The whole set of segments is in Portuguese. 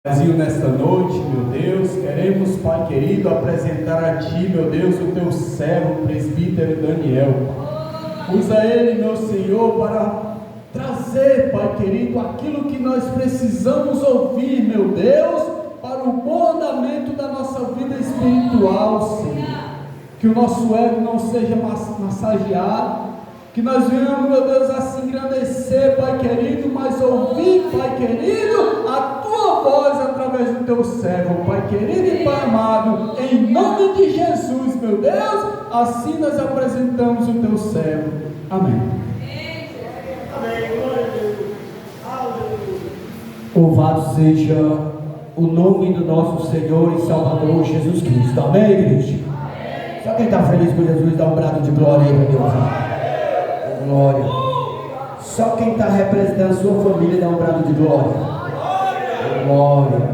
Nesta noite, meu Deus, queremos, Pai querido, apresentar a Ti, meu Deus, o Teu servo, o presbítero Daniel. Usa ele, meu Senhor, para trazer, Pai querido, aquilo que nós precisamos ouvir, meu Deus, para o bom andamento da nossa vida espiritual, Senhor. Que o nosso ego não seja massageado, que nós venhamos, meu Deus, a se engrandecer, Pai querido, mas ouvir, Pai querido, a Tua voz através do Teu servo, Pai querido e Pai amado, em nome de Jesus, meu Deus, assim nós apresentamos o Teu servo. Amém. Louvado seja o nome do nosso Senhor e Salvador Jesus Cristo. Amém, igreja? Só quem está feliz com Jesus dá um brado de glória aí para Deus. Glória. Só quem está representando a sua família dá um brado de glória. Glória.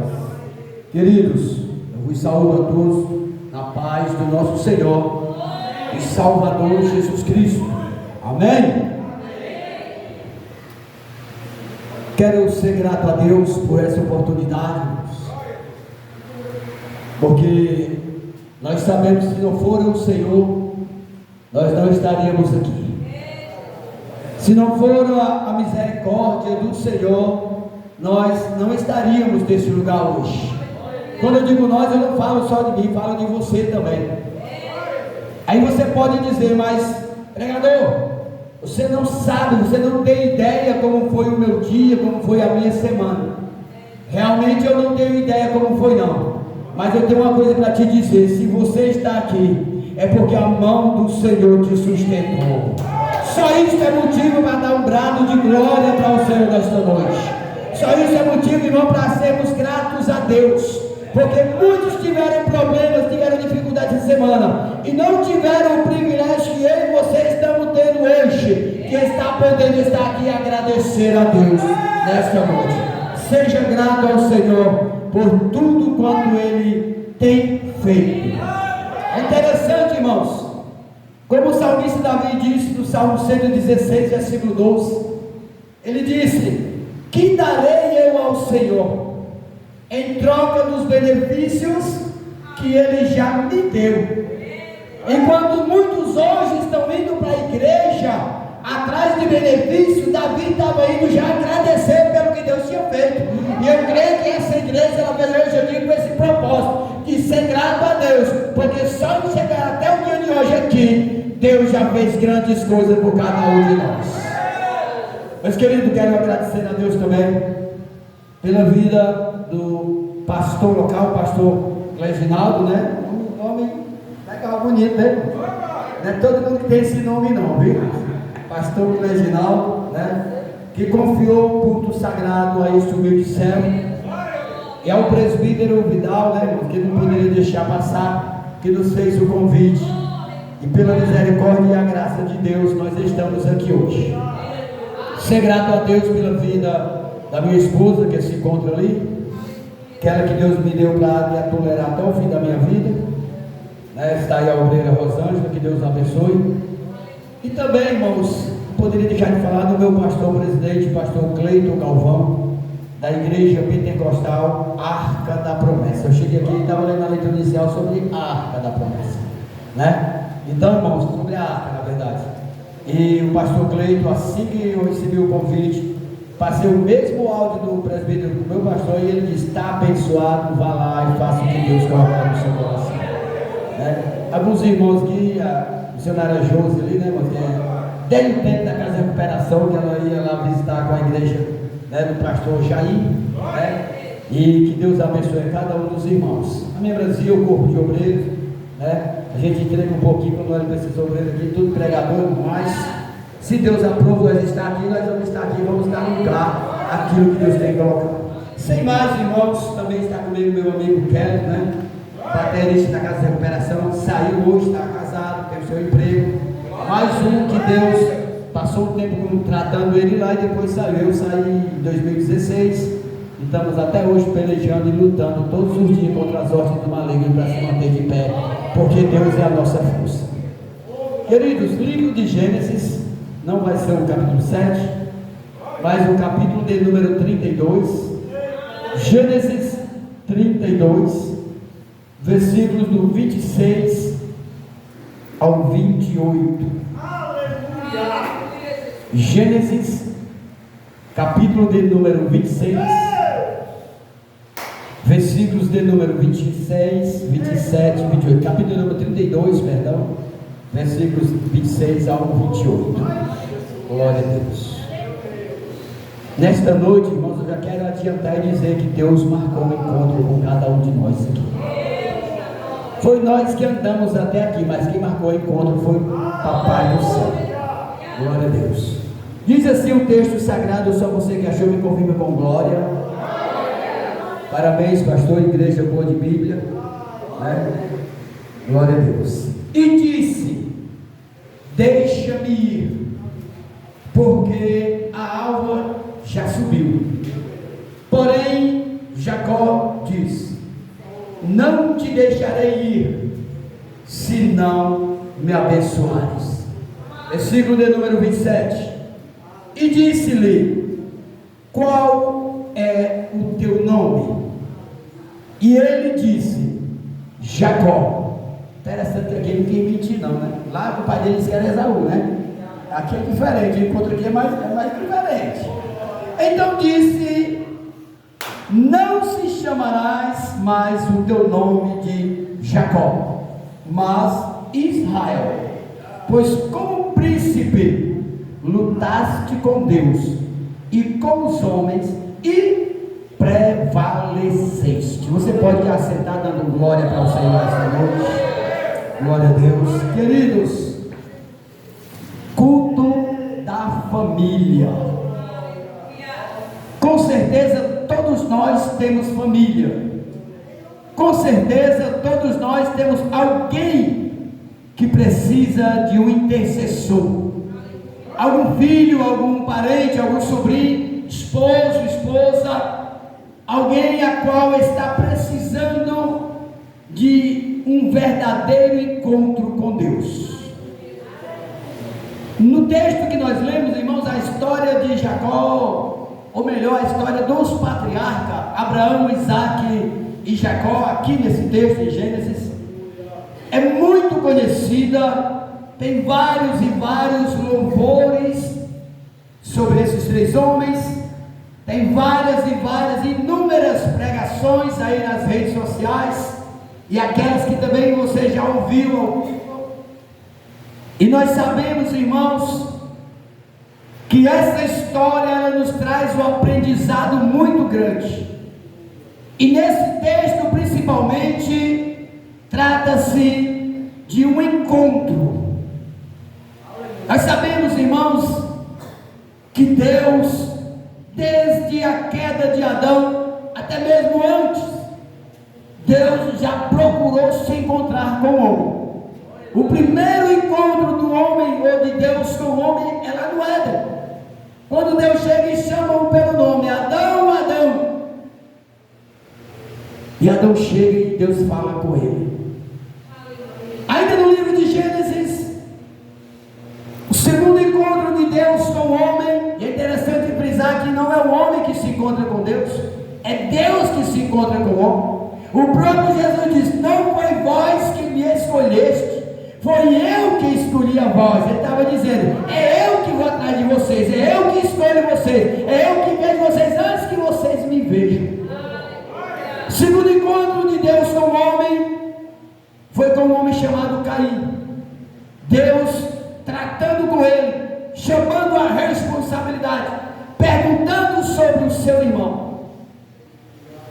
Queridos, eu vos saúdo a todos na paz do nosso Senhor e Salvador Jesus Cristo. Amém? Quero ser grato a Deus por essa oportunidade, porque nós sabemos que se não for o Senhor, nós não estaríamos aqui. Se não for a misericórdia do Senhor, nós não estaríamos nesse lugar hoje. Quando eu digo nós, eu não falo só de mim, falo de você também. Aí você pode dizer, mas pregador, você não sabe, você não tem ideia como foi o meu dia, como foi a minha semana. Realmente eu não tenho ideia como foi não. Mas eu tenho uma coisa para te dizer, se você está aqui, é porque a mão do Senhor te sustentou. Só isso é motivo para dar um brado de glória para o Senhor nesta noite. Só isso é motivo, irmão, para sermos gratos a Deus. Porque muitos tiveram problemas, tiveram dificuldades essa semana e não tiveram o privilégio que eu e você estamos tendo hoje, que está podendo estar aqui e agradecer a Deus nesta noite. Seja grato ao Senhor por tudo quanto Ele tem feito. É interessante, irmãos, como o salmista Davi disse no Salmo 116, versículo 12, ele disse: que darei eu ao Senhor em troca dos benefícios que Ele já me deu? Enquanto muitos hoje estão indo para a igreja atrás de benefício, Davi estava indo já agradecer pelo que Deus tinha feito. E eu creio que essa igreja, ela veio hoje aqui com esse propósito de ser grato a Deus, porque só de chegar até o dia de hoje aqui, Deus já fez grandes coisas por cada um de nós. Meus queridos, quero agradecer a Deus também pela vida do pastor local, o pastor Cleginaldo, né? Um nome legal, bonito, né? Não é todo mundo que tem esse nome não, viu? Pastor Cleginaldo, né? Que confiou o culto sagrado a este humilde servo. E ao presbítero Vidal, né? Que não poderia deixar passar, que nos fez o convite. E pela misericórdia e a graça de Deus, nós estamos aqui hoje. Ser grato a Deus pela vida da minha esposa, que se encontra ali, aquela que Deus me deu para me tolerar até o fim da minha vida, né? Está aí a obreira Rosângela, que Deus abençoe. E também, irmãos, não poderia deixar de falar do meu pastor presidente, pastor Cleiton Galvão, da igreja pentecostal Arca da Promessa. Eu cheguei aqui e estava lendo a leitura inicial sobre a Arca da Promessa, né? Então, irmãos, sobre a Arca, na verdade. E o pastor Cleiton, assim que eu recebi o convite, passei o mesmo áudio do presbítero do meu pastor e ele disse: está abençoado, vá lá e faça o que Deus coloca no seu coração, né? Alguns irmãos que a missionária Josi ali, né, irmãos, desde o tempo da casa de recuperação, que ela ia lá visitar com a igreja, né, do pastor Jair, né? E que Deus abençoe a cada um dos irmãos. A minha Brasil, o corpo de obreiros, né? A gente entrega um pouquinho quando olha para esses obreiros aqui, tudo pregador, mas se Deus aprova nós estar aqui, nós vamos estar aqui, vamos dar no lugar aquilo que Deus tem colocado. Sem mais, irmãos, também está comigo meu amigo Kelly, né? Baterista da casa de recuperação, saiu hoje, está casado, tem o seu emprego. Mais um que Deus passou um tempo tratando ele lá e depois saiu. Eu saí em 2016 e estamos até hoje pelejando e lutando todos os dias contra as ordens do maligno para se manter de pé, porque Deus é a nossa força. Queridos, livro de Gênesis não vai ser o capítulo 7, mas o capítulo de número 32. Gênesis 32, versículos do 26 ao 28. Aleluia! Gênesis, capítulo de número 26, versículos de número 26, 27, 28. Capítulo número 32, perdão, versículos 26 ao 28. Glória a Deus. Nesta noite, irmãos, eu já quero adiantar e dizer que Deus marcou um encontro com cada um de nós aqui. Foi nós que andamos até aqui, mas quem marcou o encontro foi o Papai do céu. Glória a Deus. Diz assim o texto sagrado, só você que achou, me confirma com glória. Parabéns, pastor, igreja boa de Bíblia, né? Glória a Deus. E disse: deixa-me ir, porque a alva já subiu. Porém, Jacó disse: não te deixarei ir, se não me abençoares. Versículo de número 27. E disse-lhe: qual é o teu nome? E ele disse: Jacó. Interessante, aqui não quer mentir não, né? Lá o pai dele disse que era Esaú, né? Aqui é diferente, o encontro aqui é mais diferente. Então disse: não se chamarás mais o teu nome de Jacó, mas Israel, pois como príncipe lutaste com Deus e com os homens e prevaleceste. Você pode assentar dando glória para o Senhor esta noite. Glória a Deus. Queridos, culto da família. Com certeza todos nós temos família. Com certeza todos nós temos alguém que precisa de um intercessor. Algum filho, algum parente, algum sobrinho, esposo, esposa, alguém a qual está precisando de um verdadeiro encontro com Deus. No texto que nós lemos, irmãos, a história de Jacó, ou melhor, a história dos patriarcas, Abraão, Isaque e Jacó, aqui nesse texto de Gênesis, é muito conhecida. Tem vários e vários louvores sobre esses três homens. Tem várias e várias, inúmeras pregações aí nas redes sociais, e aquelas que também você já ouviu. E nós sabemos, irmãos, que essa história ela nos traz um aprendizado muito grande. E nesse texto principalmente trata-se de um encontro. Nós sabemos, irmãos, que Deus, desde a queda de Adão, até mesmo antes, Deus já procurou se encontrar com o homem. O primeiro encontro do homem, ou de Deus com o homem, é lá no Éden. Quando Deus chega e chama-o pelo nome: Adão, Adão. E Adão chega e Deus fala com ele. Ainda no livro de Gênesis, o segundo encontro de Deus com o homem, é interessante frisar que não é o homem que se encontra com Deus, é Deus que se encontra com o homem. O próprio Jesus diz: não foi vós que me escolheste, foi eu que escolhi a vós. Ele estava dizendo: é eu que vou atrás de vocês, é eu que escolho vocês, é eu que vejo vocês antes que vocês me vejam. Segundo encontro de Deus com o homem foi com um homem chamado Caim. Deus tratando com ele, chamando a responsabilidade, perguntando sobre o seu irmão.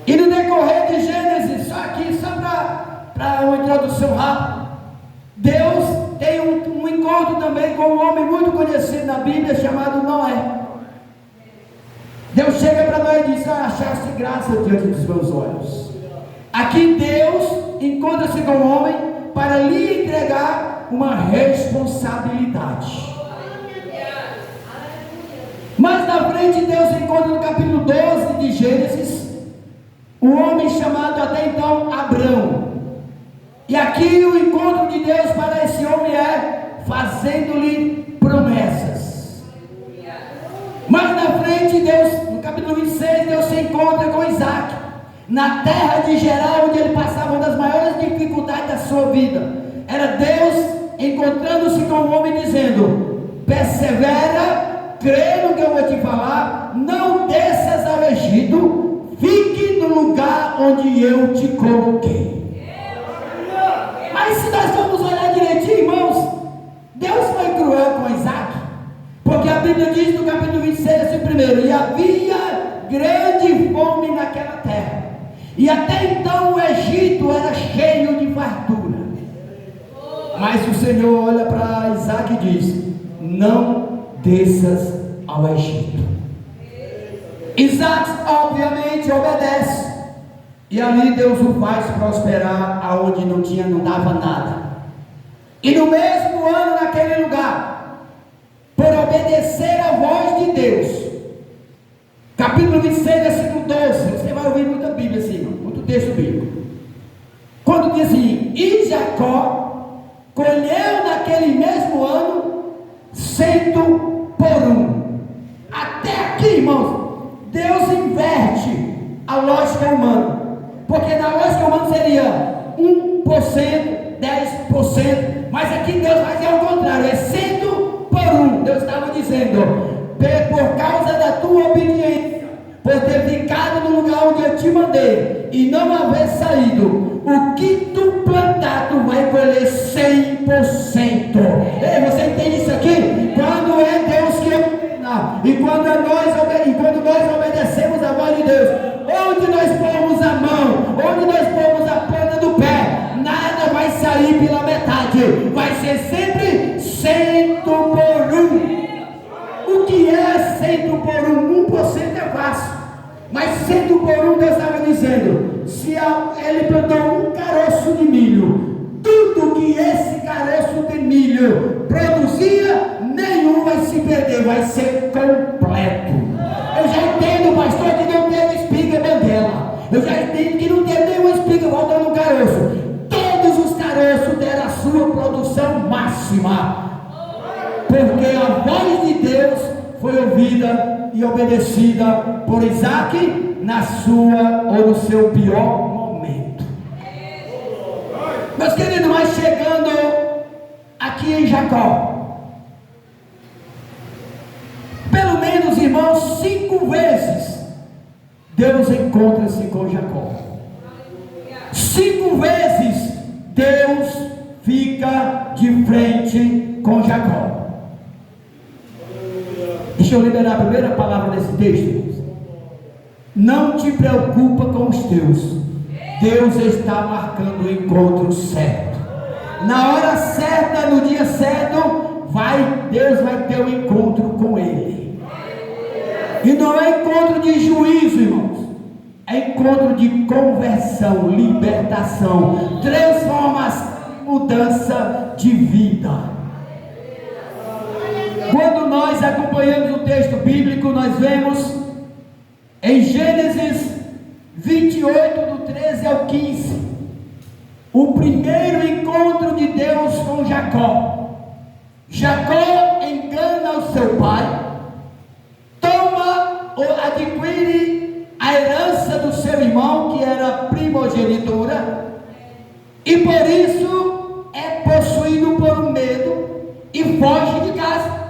E no decorrer de Gênesis, só aqui, só para uma introdução rápida, Deus tem um encontro também com um homem muito conhecido na Bíblia, chamado Noé. Deus chega para Noé e diz: achaste graça diante dos meus olhos. Aqui Deus encontra-se com o homem para lhe entregar uma responsabilidade. Mais na frente, Deus encontra no capítulo 12 de Gênesis um homem chamado até então Abrão. E aqui o encontro de Deus para esse homem é fazendo-lhe promessas. Mais na frente, Deus, no capítulo 26, Deus se encontra com Isaac. na terra de Gerar, onde ele passava uma das maiores dificuldades da sua vida. Era Deus encontrando-se com o homem dizendo: persevera, crê no que eu vou te falar, não desças ao Egito, fique no lugar onde eu te coloquei. Mas se nós formos olhar direitinho, irmãos, Deus foi cruel com Isaac, porque a Bíblia diz no capítulo 26, assim, primeiro: e havia grande fome naquela terra, e até então o Egito era cheio de fartura. Mas o Senhor olha para Isaac e diz: não desças ao Egito. Isaac obviamente obedece, e ali Deus o faz prosperar aonde não dava nada. E no mesmo ano, naquele lugar, por obedecer à voz de Deus, capítulo 26, versículo 12, você vai ouvir muita Bíblia assim, muito texto bíblico, quando diz assim: e Jacó colheu naquele mesmo ano 100 por 1. Até aqui, irmãos, Deus inverte a lógica humana, porque na lógica humana seria 1%, 10%, mas aqui Deus vai dizer ao contrário, é 100 por 1. Deus estava dizendo: por causa da tua obediência, por ter ficado no lugar onde eu te mandei e não haver saído, o que tu plantar, tu vai colher 100%. Ei, você entende isso aqui? Quando é Deus que ordena, e quando nós obedecemos a voz de Deus, onde nós pomos a mão, onde nós pomos a planta do pé, nada vai sair pela metade, vai ser sempre 100 por 1. O que é 100 por 1? 1% é fácil, mas 100 por 1, Deus estava dizendo: se ele plantou um caroço de milho, tudo que esse caroço de milho produzia, nenhum vai se perder, vai ser completo. Eu já entendo, pastor, que não teve espiga banguela, eu já entendo que não teve nenhuma espiga voltando no caroço. Todos os caroços deram a sua produção máxima, porque a voz de Deus foi ouvida e obedecida por Isaac na sua ou no seu pior momento. Meus queridos, mas chegando aqui em Jacó, pelo menos, irmãos, 5 vezes Deus encontra-se com Jacó. 5 vezes Deus fica de frente com Jacó. Deixa eu liberar a primeira palavra desse texto. Não te preocupa com os teus. Deus está marcando o encontro certo. Na hora certa, no dia certo, Deus vai ter um encontro com ele. E não é encontro de juízo, irmãos. É encontro de conversão, libertação, transformação, mudança de vida. Quando nós acompanhamos o texto bíblico, nós vemos em Gênesis 28, do 13 ao 15, o primeiro encontro de Deus com Jacó. Jacó engana o seu pai, toma ou adquire a herança do seu irmão, que era primogenitura, e por isso é possuído por um medo e foge de casa.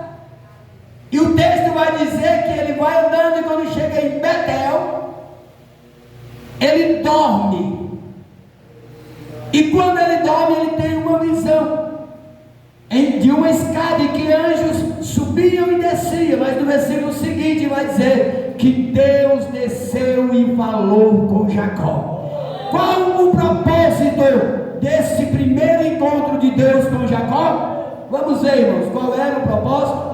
E o texto vai dizer que ele vai andando, e quando chega em Betel, ele dorme. E quando ele dorme, ele tem uma visão de uma escada em que anjos subiam e desciam. Mas no versículo seguinte vai dizer que Deus desceu e falou com Jacó. Qual o propósito desse primeiro encontro de Deus com Jacó? Vamos ver, irmãos, qual era o propósito?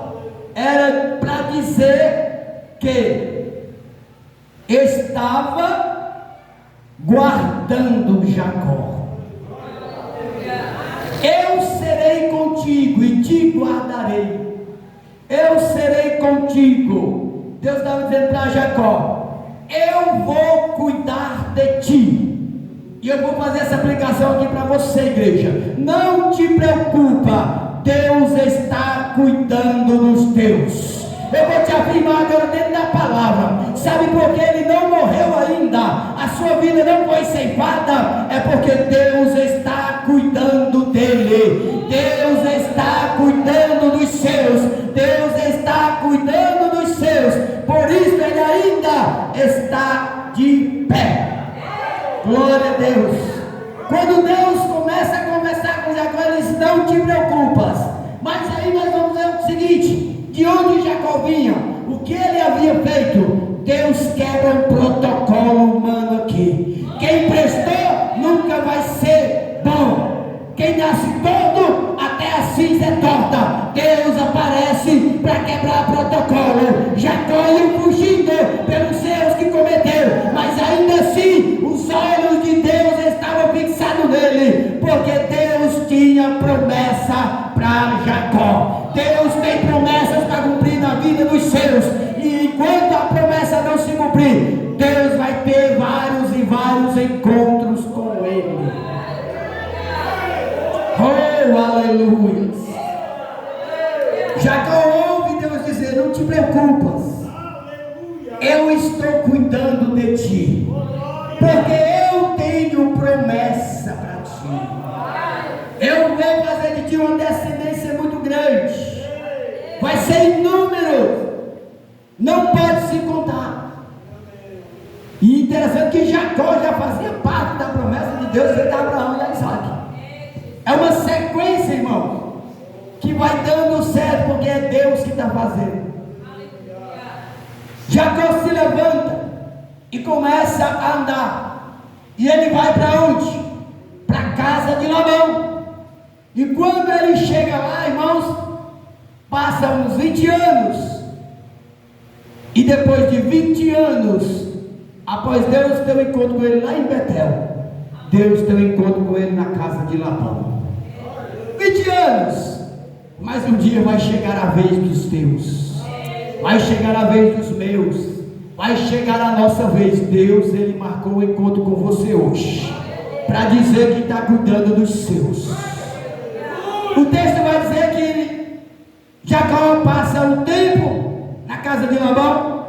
Era para dizer que estava guardando Jacó. Eu serei contigo e te guardarei. Eu serei contigo. Deus estava dizendo para Jacó: eu vou cuidar de ti. E eu vou fazer essa aplicação aqui para você, igreja. Não te preocupa, Deus está cuidando dos teus. Eu vou te afirmar agora dentro da palavra. Sabe por que ele não morreu ainda? A sua vida não foi ceifada. É porque Deus está cuidando dele. Deus está cuidando dos seus. Deus está cuidando dos seus. Por isso ele ainda está de pé. Glória a Deus. Quando Deus começa a conversar com Jacó, ele diz: não te preocupas. Mas aí nós vamos ver o seguinte: de onde Jacó vinha, o que ele havia feito. Deus quebra um protocolo humano aqui. Quem prestou nunca vai ser bom. Quem nasce torto, até a cinza é torta. Deus aparece para quebrar protocolo. Jacó ia fugindo pelos erros que cometeu, mas ainda assim os olhos de Deus estavam fixados nele, porque Deus tinha promessa para Jacó. Deus tem promessas para cumprir na vida dos seus, e enquanto a promessa não se cumprir, Deus vai ter vários e vários encontros com ele. Oh, aleluia. Jacó ouve Deus dizer: não te preocupas, eu estou cuidando de ti, porque eu tenho promessa para ti. Eu vou fazer de ti uma descendência muito grande, vai ser em número, não pode se contar. E interessante que Jacó já fazia parte da promessa de Deus feita a Abraão e a Isaac. É uma sequência, irmão, que vai dando certo, porque é Deus que está fazendo. Jacó se levanta e começa a andar, e ele vai para onde? Para a casa de Labão. E quando ele chega lá, irmãos, passam uns 20 anos, e depois de 20 anos, após Deus ter um encontro com ele lá em Betel, Deus tem um encontro com ele na casa de Labão. 20 anos, mas um dia vai chegar a vez dos teus, vai chegar a vez dos meus, vai chegar a nossa vez. Deus, ele marcou o encontro com você hoje, para dizer que está cuidando dos seus. O texto vai dizer que Jacó passa um tempo na casa de Labão,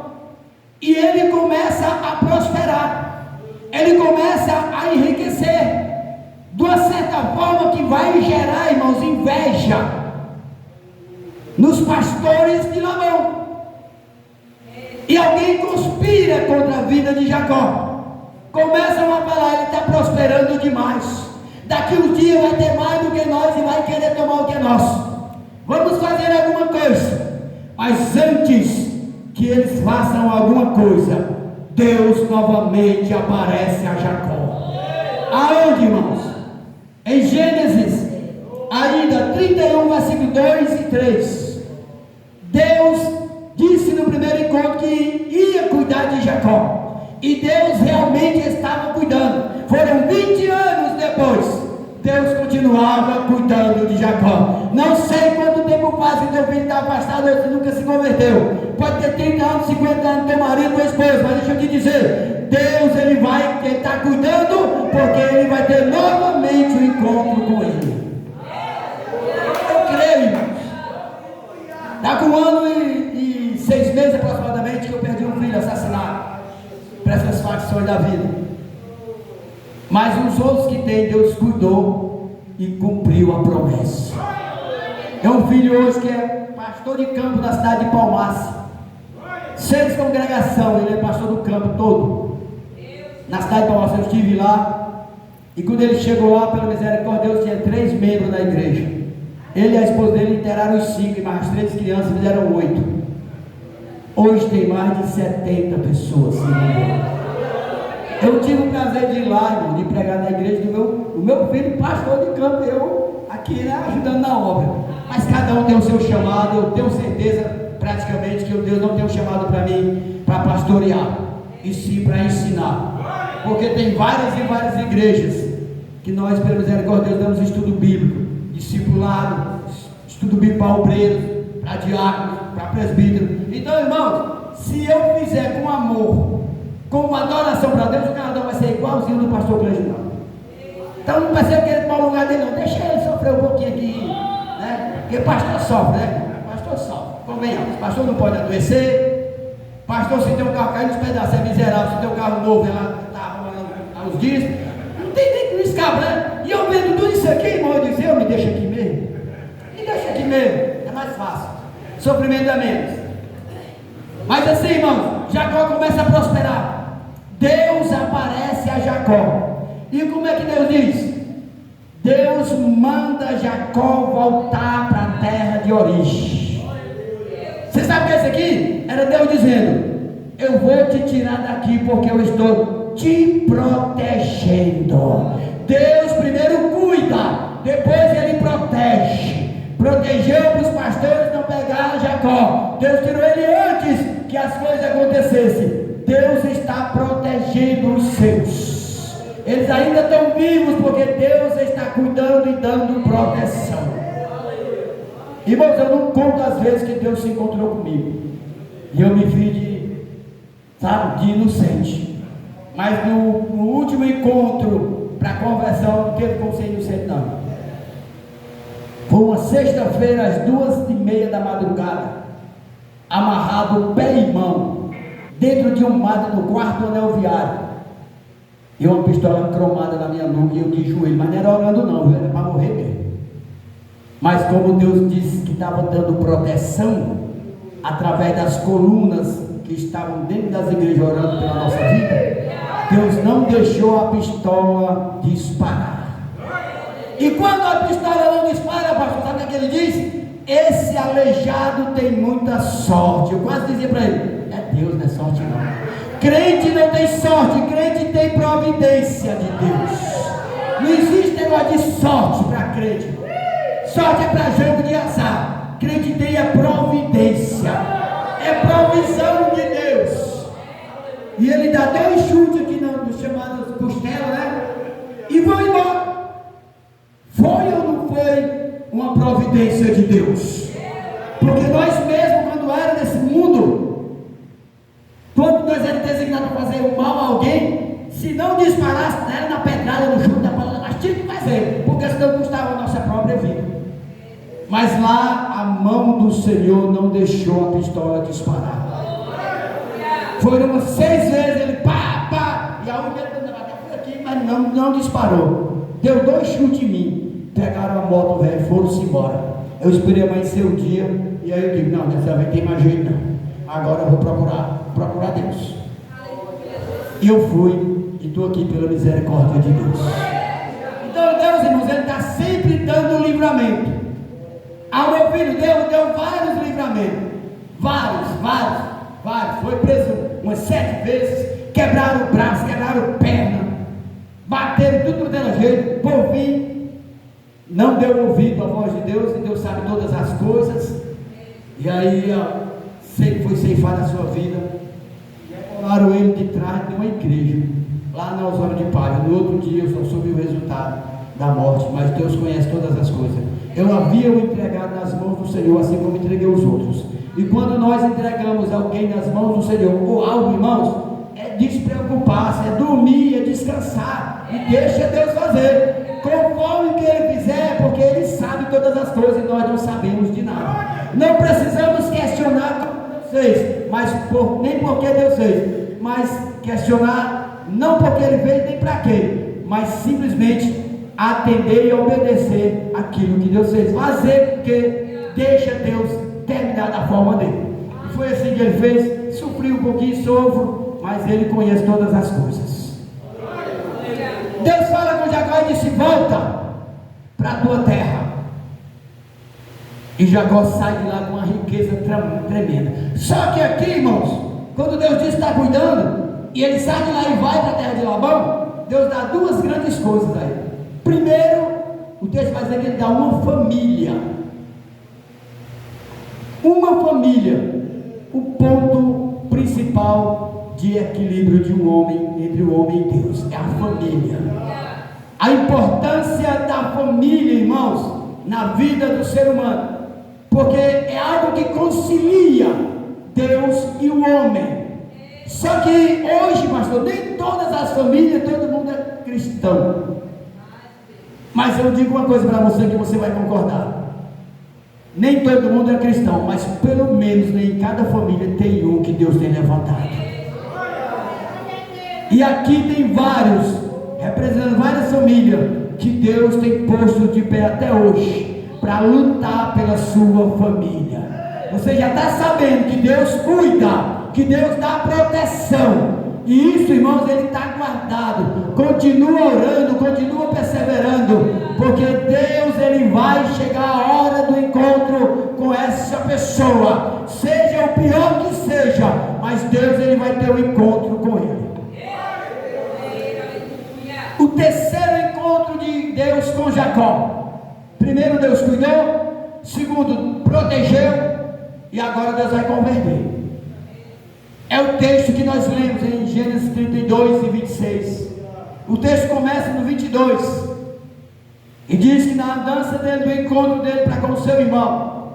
e ele começa a prosperar, ele começa a enriquecer, de uma certa forma que vai gerar, irmãos, inveja nos pastores de Labão. E alguém conspira contra a vida de Jacó. Começam a falar: ele está prosperando demais, daqui um dia vai ter mais do que nós e vai querer tomar o que é nosso. Vamos fazer alguma coisa. Mas antes que eles façam alguma coisa, Deus novamente aparece a Jacó. Aonde, irmãos? Em Gênesis, ainda 31, versículo 2 e 3. Deus disse no primeiro encontro que ia cuidar de Jacó, e Deus realmente estava cuidando. Foram 20 anos depois, Deus continuava cuidando de Jacó. Não sei quanto tempo faz que teu filho está afastado, ou nunca se converteu. Pode ter 30 anos, 50 anos, teu marido, tua esposa, mas deixa eu te dizer, Deus, ele está cuidando, porque ele vai ter novamente um encontro com ele. Eu creio, irmãos. Está com 1 ano e 6 meses aproximadamente que eu perdi um filho assassinado para essas facções da vida. Mas os outros que tem, Deus cuidou e cumpriu a promessa. É um filho hoje que é pastor de campo da cidade de Palmacia, 6 congregações, ele é pastor do campo todo, na cidade de Palmacia. Eu estive lá, e quando ele chegou lá, pela misericórdia de Deus, tinha 3 membros da igreja. Ele e a esposa dele inteiraram os 5, e mais 3 crianças fizeram 8. Hoje tem mais de 70 pessoas. Eu tive o prazer de ir lá, irmão, de pregar na igreja do meu filho, pastor de campo, eu aqui, né, ajudando na obra. Mas cada um tem o seu chamado. Eu tenho certeza, praticamente, que Deus não tem um chamado para mim para pastorear, e sim para ensinar. Porque tem várias e várias igrejas que nós, pela misericórdia de Deus, damos estudo bíblico, discipulado, estudo bíblico para obreiros, para diáconos, para presbíteros. Então, irmãos, se eu fizer com amor, com adoração para Deus, o canal vai ser igualzinho do pastor Cleginaldo. Então não vai ser querer tomar o lugar dele, não. Deixa ele sofrer um pouquinho aqui, né? Porque pastor sofre, né? Pastor sofre. convenhamos, pastor não pode adoecer, pastor, se tem um carro caindo nos pedaços é miserável, se tem um carro novo, ela está há uns dias, não tem nem que não escapa, né? E eu vendo tudo isso aqui, irmão, eu disse, me deixa aqui mesmo, é mais fácil, sofrimento é menos. Mas assim, irmãos, Jacó começa a prosperar, Deus aparece a Jacó, e como é que Deus diz? Deus manda Jacó voltar para a terra de origem. Você sabe o que é isso aqui? Era Deus dizendo, eu vou te tirar daqui porque eu estou te protegendo. Deus primeiro cuida, depois ele protege. Protegeu para os pastores não pegarem Jacó. Deus tirou ele antes que as coisas acontecessem. Deus está protegendo os seus. Eles ainda estão vivos porque Deus está cuidando e dando proteção. Irmãos, eu não conto as vezes que Deus se encontrou comigo e eu me vi de inocente. Mas no último encontro para conversão não teve como ser inocente não. Foi uma sexta-feira às 2h30 da madrugada, amarrado pé e mão dentro de um mato no quarto anel viário, e uma pistola cromada na minha nuca, e eu de joelho, mas não era orando não, era para morrer mesmo. Mas como Deus disse que estava dando proteção através das colunas que estavam dentro das igrejas orando pela nossa vida, Deus não deixou a pistola disparar. E quando a pistola não dispara, pastor, sabe o que ele diz? Esse aleijado tem muita sorte. Eu quase dizia para ele, é Deus, não é sorte não. Crente não tem sorte, crente tem providência de Deus. Não existe negócio de sorte para crente. Sorte é para jogo de azar. Crente tem a providência, é provisão de Deus. E ele dá 2 chutes aqui nos chamados costelas, né? E vão embora. Foi ou não foi uma providência de Deus? Porque nós mesmos, quando era nesse mundo, quando nós éramos designados para fazer o mal a alguém, se não disparasse, era na pedrada, no chute da palavra, nós tínhamos que fazer, porque senão custava a nossa própria vida. Mas lá a mão do Senhor não deixou a pistola disparar. Foram umas 6 vezes, ele pá, e a única foi aqui, mas não disparou. Deu 2 chutes em mim, pegaram a moto, velho, foram-se embora. Eu esperei amanhecer o dia, e aí eu digo, não, dessa vez tem mais jeito não. Agora eu vou procurar Deus. E eu fui, e estou aqui pela misericórdia de Deus. Então Deus, irmãos, Ele está sempre dando livramento. Ao meu filho, Deus deu vários livramentos. Vários. Foi preso umas 7 vezes, quebraram o braço, quebraram a perna, bateram tudo dela jeito, por fim, não deu ouvido à voz de Deus, e Deus sabe todas as coisas, e aí foi ceifada a sua vida, e colocaram ele de trás de uma igreja, lá na Osório de Palha. No outro dia eu só soube o resultado da morte, mas Deus conhece todas as coisas. Eu havia o entregado nas mãos do Senhor, assim como entreguei os outros. E quando nós entregamos alguém nas mãos do Senhor, ou algo, irmãos, é despreocupar-se, é dormir, é descansar, e deixa Deus fazer, conforme o que Ele fizer, porque Ele sabe todas as coisas e nós não sabemos de nada. Não precisamos questionar como Deus fez, nem porque Deus fez, mas questionar, não porque Ele fez, nem para quê, mas simplesmente atender e obedecer aquilo que Deus fez, fazer porque deixa Deus terminar da forma dele. E foi assim que ele fez. Sofri um pouquinho, sofro, mas ele conhece todas as coisas. Deus fala com Jacó e disse: volta para a tua terra. E Jacó sai de lá com uma riqueza tremenda. Só que aqui, irmãos, quando Deus diz que está cuidando, e ele sai de lá e vai para a terra de Labão, Deus dá 2 grandes coisas a ele. Primeiro, o texto vai dizer que ele dá uma família. Uma família, o ponto principal de equilíbrio de um homem, entre o homem e Deus, é a família. A importância da família, irmãos, na vida do ser humano, porque é algo que concilia Deus e o homem. Só que hoje, pastor, nem todas as famílias, todo mundo é cristão. Mas eu digo uma coisa para você que você vai concordar. Nem todo mundo é cristão, mas pelo menos em cada família tem um que Deus tem levantado. E aqui tem vários, representando várias famílias, que Deus tem posto de pé até hoje, para lutar pela sua família. Você já está sabendo que Deus cuida, que Deus dá proteção. E isso, irmãos, ele está guardado. Continua orando, continua perseverando, porque Deus, ele vai chegar a hora do encontro com essa pessoa, seja o pior que seja, mas Deus, ele vai ter um encontro com ele. O terceiro encontro de Deus com Jacó: primeiro, Deus cuidou; segundo, protegeu; e agora Deus vai converter. É o texto que nós lemos em Gênesis 32 e 26. O texto começa no 22 e diz que na andança dele, do encontro dele para com o seu irmão,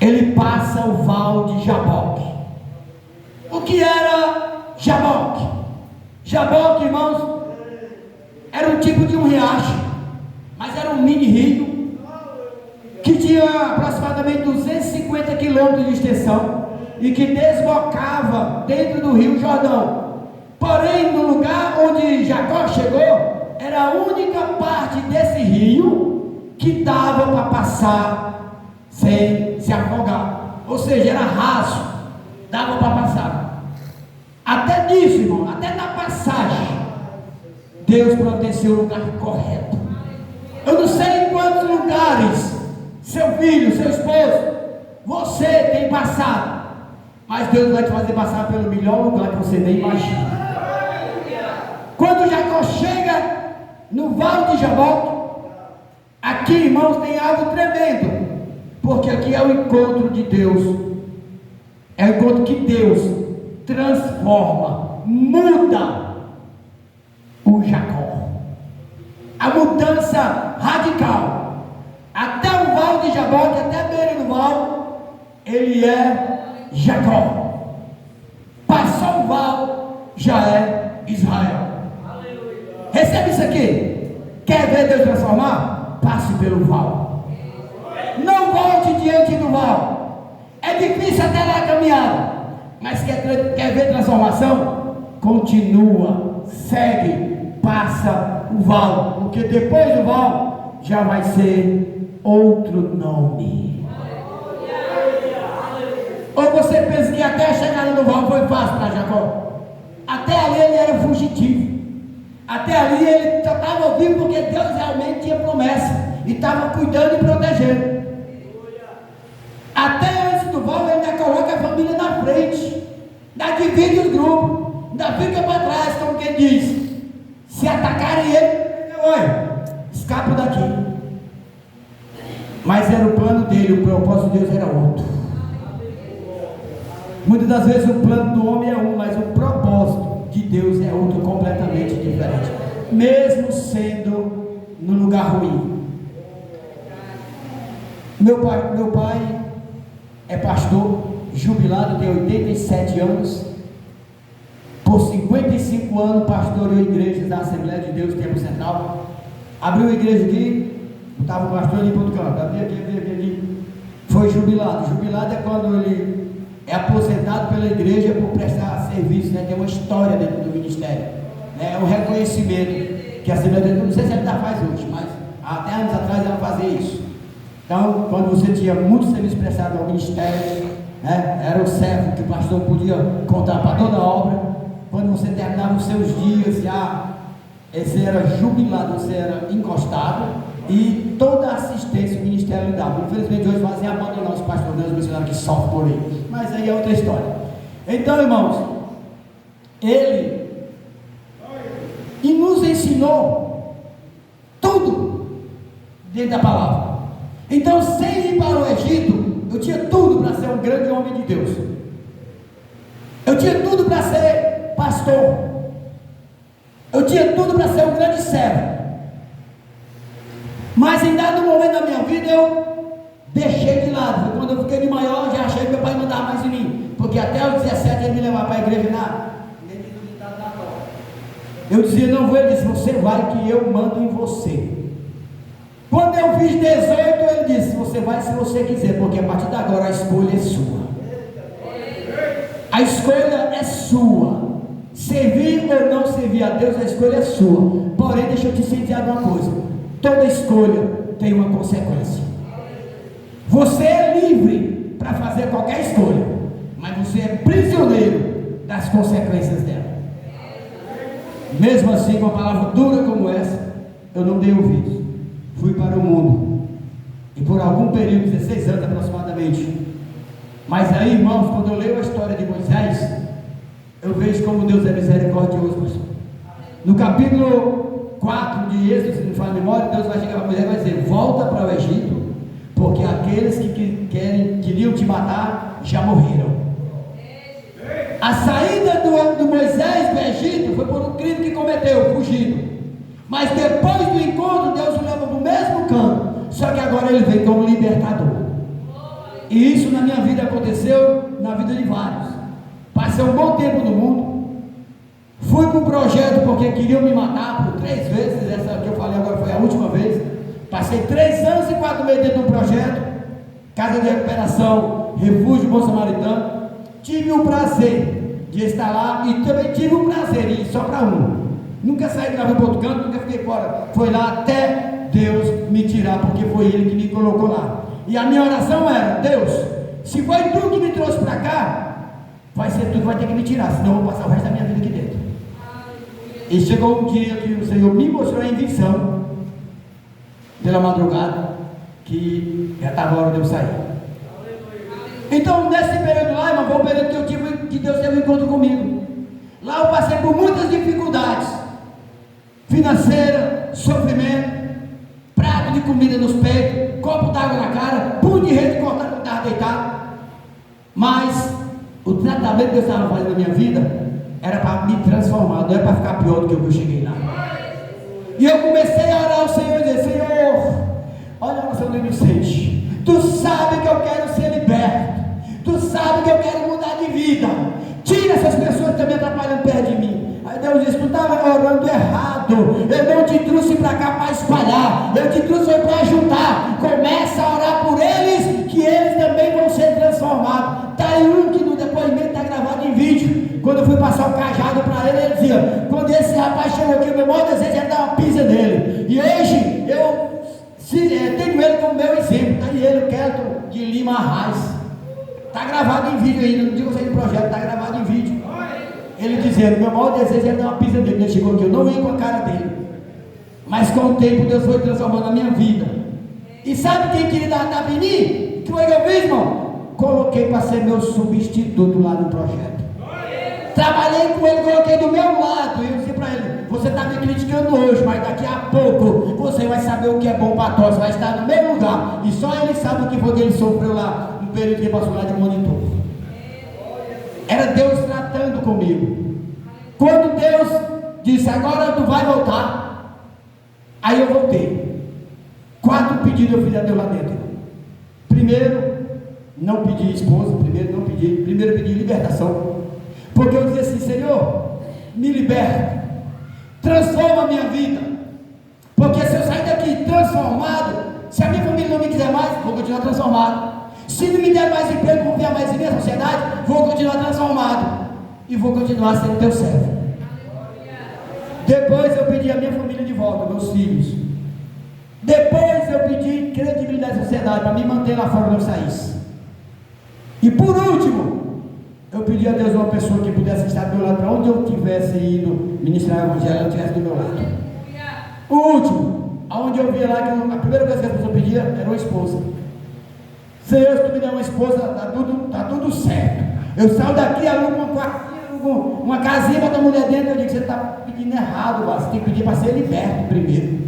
ele passa o val de Jaboque. O que era Jaboque? Jaboque, irmãos, era um tipo de um riacho, mas era um mini rio que tinha aproximadamente 250 quilômetros de extensão e que desbocava dentro do rio Jordão. Porém, no lugar onde Jacó chegou, era a única parte desse rio que dava para passar sem se afogar, ou seja, era raso, dava para passar. Até nisso, irmão, até na passagem, Deus protegeu o lugar correto. Eu não sei em quantos lugares seu filho, seu esposo, você tem passado, mas Deus vai te fazer passar pelo melhor lugar que você nem imagina. Quando Jacó chega no vale de Jaboque, aqui, irmãos, tem algo tremendo, porque aqui é o encontro de Deus, é o encontro que Deus transforma, muda o Jacó. A mudança radical. Até o vale de Jaboque, até a beira do vale, ele é Jacó. Passou o vale, já é Israel. Recebe isso aqui. Quer ver Deus transformar? Passe pelo val. Não volte diante do val. É difícil até lá a caminhada, mas quer ver transformação? Continua, segue, passa o val, porque depois do val já vai ser outro nome. Ou você pensa que até a chegada do val foi fácil para Jacó? Até ali ele era fugitivo. Até ali ele só estava vivo porque Deus realmente tinha promessa e estava cuidando e protegendo. Até antes do val ele ainda coloca a família na frente, ainda divide os grupos, ainda fica para trás, como quem diz: se atacarem ele, olha, escapa daqui. Mas era o plano dele, o propósito de Deus era outro. Muitas das vezes o plano do homem é um, mas o propósito de Deus é outro, completamente diferente, mesmo sendo no lugar ruim. Meu pai é pastor, jubilado, tem 87 anos. Por 55 anos pastoreou igrejas da Assembleia de Deus Tempo Central. Abriu a igreja aqui, estava o pastor ali para outro canto, abri aqui. Foi jubilado. Jubilado é quando ele é aposentado pela igreja por prestar serviço, né? Tem uma história dentro do ministério, né? É um reconhecimento que a Assembleia de Deus, não sei se ela ainda faz hoje, mas até anos atrás ela fazia isso. Então, quando você tinha muito serviço prestado ao ministério, né? Era o servo que o pastor podia contar para toda a obra. Quando você terminava os seus dias, já você era jubilado, você era encostado, e toda a assistência o ministério lhe dava. Infelizmente hoje fazem abandonar os pastores, os missionários que sofrem por ele, mas aí é outra história. Então, irmãos, ele nos ensinou tudo dentro da palavra. Então, sem ir para o Egito, eu tinha tudo para ser um grande homem de Deus. Eu tinha tudo para ser pastor. Eu tinha tudo para ser um grande servo. Mas em dado momento da minha vida eu deixei de lado. Quando eu fiquei de maior, já achei que meu pai mandava mais em mim, porque até os 17 ele me levava para a igreja eu dizia: não vou. Ele disse: você vai que eu mando em você. Quando eu fiz 18, ele você vai se você quiser, porque a partir de agora a escolha é sua. A escolha é sua. Servir ou não servir a Deus, a escolha é sua. Porém, deixa eu te dizer uma coisa: toda escolha tem uma consequência. Você é livre para fazer qualquer escolha, mas você é prisioneiro das consequências dela. Mesmo assim, com uma palavra dura como essa, eu não dei ouvidos. Fui para o mundo, e por algum período, 16 anos aproximadamente. Mas aí, irmãos, quando eu leio a história de Moisés, eu vejo como Deus é misericordioso, pastor. No capítulo 4 de Êxodo, se não faz memória, Deus vai chegar para Moisés e vai dizer: volta para o Egito, porque aqueles que queriam te matar já morreram. A saída do Moisés do Egito foi por um crime que cometeu, fugindo. Mas depois do encontro, Deus o leva para o mesmo canto, só que agora ele vem como libertador. E isso na minha vida aconteceu, na vida de vários. Passei um bom tempo no mundo, fui para um projeto porque queriam me matar por 3 vezes, essa que eu falei agora foi a última vez. Passei 3 anos e 4 meses dentro de um projeto, Casa de Recuperação, Refúgio Bom Samaritano. Tive o prazer de estar lá e também tive o prazer de ir só para um. Nunca saí de lá para outro canto, nunca fiquei fora. Foi lá até Deus me tirar, porque foi Ele que me colocou lá. E a minha oração era: Deus, se foi tu que me trouxe para cá, vai ser tu que vai ter que me tirar, senão eu vou passar o resto da minha vida aqui dentro. E chegou um dia que o Senhor me mostrou em visão, pela madrugada, que já estava a hora de eu sair. Então, nesse período lá, irmão, foi um período que eu tive, que Deus teve um encontro comigo. Lá eu passei por muitas dificuldades financeiras, sofrimento, prato de comida nos peitos, copo d'água na cara, punho de rede cortado quando estava deitado. Mas o tratamento que Deus estava fazendo na minha vida era para me transformar, não era para ficar pior do que eu cheguei lá. E eu comecei a orar ao Senhor e dizer: Senhor, olha a oração do inocente, tu sabe que eu quero ser liberto, tu sabe que eu quero mudar de vida, tira essas pessoas que estão me atrapalhando perto de mim. Aí Deus disse: tu estava orando errado, eu não te trouxe para cá para espalhar, eu te trouxe para ajudar. Começa a orar por eles, que eles também vão ser transformados. Está aí um que no depoimento está gravado em vídeo. Quando eu fui passar o cajado para ele, ele dizia: quando esse rapaz chegou aqui, o meu maior desejo era dar uma pisa nele. E hoje eu tenho ele como meu exemplo. Está aí ele, o Kelton de Lima Arraes. Está gravado em vídeo ainda, não digo você do projeto, está gravado em vídeo. Ele dizendo: meu maior desejo era dar uma pisa dele. Ele chegou aqui, eu não ia com a cara dele, mas com o tempo Deus foi transformando a minha vida. E sabe quem queria dar tapa em mim? Que foi que eu fiz, irmão? Coloquei para ser meu substituto lá no projeto. Trabalhei com ele, coloquei do meu lado. E eu disse para ele: você está me criticando hoje, mas daqui a pouco você vai saber o que é bom para todos, vai estar no meu lugar. E só ele sabe o que foi que ele sofreu lá no período que ele passou lá de monitor. Era Deus tratando comigo. Quando Deus disse: agora tu vai voltar, aí eu voltei. 4 pedidos eu fiz a Deus lá dentro. Primeiro, não pedi esposa. Primeiro eu pedi libertação, porque eu dizia assim: Senhor, me liberta, transforma a minha vida, porque se eu sair daqui transformado, se a minha família não me quiser mais, vou continuar transformado. Se não me der mais emprego, vou ver mais em minha sociedade, vou continuar transformado e vou continuar sendo teu servo. Depois eu pedi a minha família de volta, meus filhos. Depois eu pedi credibilidade na sociedade para me manter lá fora, não saísse. E por último, eu pedi a Deus uma pessoa que pudesse estar do meu lado, para onde eu estivesse indo ministrar o evangelho, ela estivesse do meu lado. O último, aonde eu via lá que a primeira coisa que a pessoa pedia era uma esposa. Senhor, se tu me der uma esposa, tá tudo certo. Eu saio daqui, alugo uma casinha para a mulher dentro. Eu digo: você está pedindo errado, você tem que pedir para ser liberto primeiro.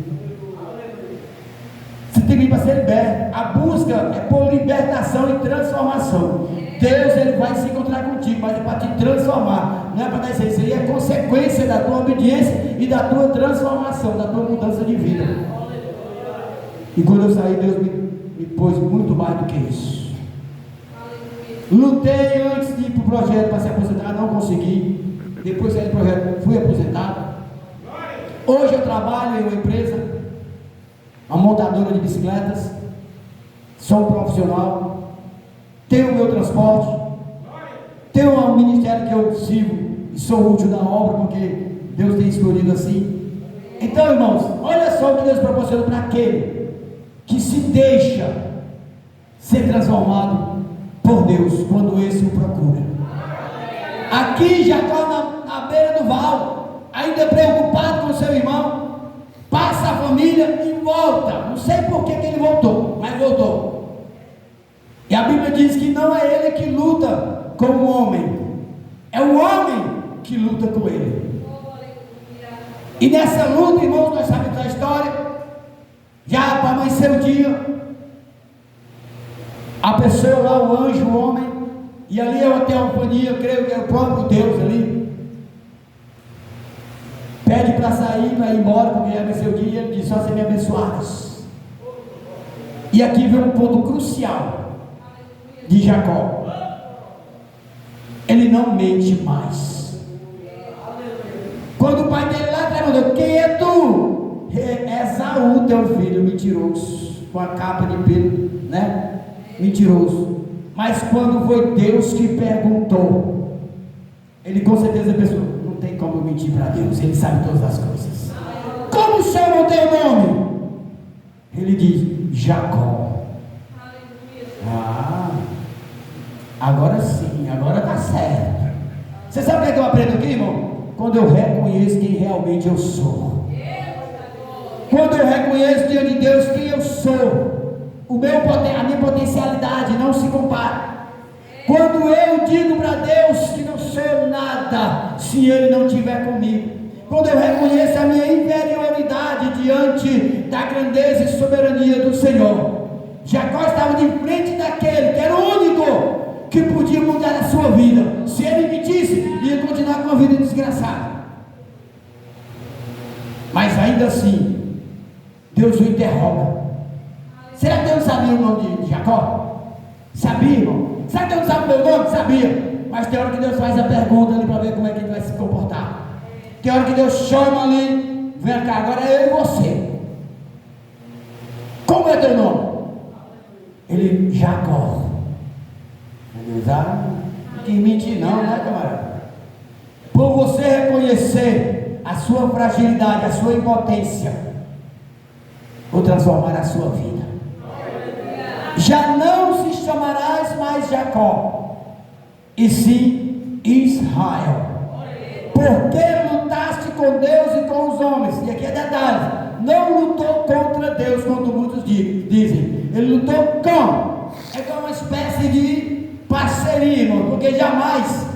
Você tem que pedir para ser liberto. A busca é por libertação e transformação. Deus, ele vai se encontrar contigo, mas é para te transformar. Não é para dizer isso aí, é consequência da tua obediência e da tua transformação, da tua mudança de vida. E quando eu saí, Deus me pôs muito mais do que isso. Lutei antes de ir para o projeto para se aposentar, não consegui. Depois saí do projeto, fui aposentado. Hoje eu trabalho em uma empresa, uma montadora de bicicletas. sou um profissional, tenho o meu transporte, tenho um ministério que eu sigo e sou útil na obra, porque Deus tem escolhido assim. Então, irmãos, olha só o que Deus proporciona para aquele que se deixa ser transformado por Deus, quando esse o procura. Aqui Jacó na beira do vale, ainda preocupado com seu irmão, passa a família e volta. Não sei por que ele voltou, mas voltou. E a Bíblia diz que não é ele que luta com o homem, é o homem que luta com ele. E nessa luta, irmãos, nós sabemos a história. Já para amanhecer o dia, a pessoa lá, o anjo, o homem, e ali é uma teofania, eu creio que é o próprio Deus ali, pede para sair, para ir embora, porque já venceu o dia, e ele diz: só serem abençoados. E aqui vem um ponto crucial de Jacó. Ele não mente mais. Quando o pai dele lá perguntou: quem é tu? É Esaú, teu filho mentiroso, com a capa de pelo, né? Mentiroso. Mas quando foi Deus que perguntou, ele com certeza pensou: não tem como eu mentir para Deus, ele sabe todas as coisas. Como chama o teu nome? Ele diz: Jacó. Agora sim, agora está certo. Você sabe o que eu aprendo aqui, irmão? Quando eu reconheço quem realmente eu sou. Quando eu reconheço diante de Deus quem eu sou, a minha potencialidade não se compara. Quando eu digo para Deus que não sou nada se Ele não estiver comigo, quando eu reconheço a minha inferioridade diante da grandeza e soberania do Senhor. Jacó estava de frente daquele que era o único que podia mudar a sua vida. Se ele mentisse, ia continuar com a vida desgraçada. Mas ainda assim, Deus o interroga. Será que Deus sabia o nome de Jacó? Sabia, irmão? Será que Deus sabe o meu nome? Sabia. Mas tem hora que Deus faz a pergunta ali para ver como é que ele vai se comportar. Tem hora que Deus chama ali: vem cá, agora é eu e você. Como é teu nome? Ele: Jacó. Deus: não quis mentir não, né, camarada? Por você reconhecer a sua fragilidade, a sua impotência, vou transformar a sua vida. Já não se chamarás mais Jacó, e sim Israel, porque lutaste com Deus e com os homens. E aqui é detalhe: não lutou contra Deus, como muitos dizem. Ele lutou com. É como uma espécie de parceria, irmão, porque jamais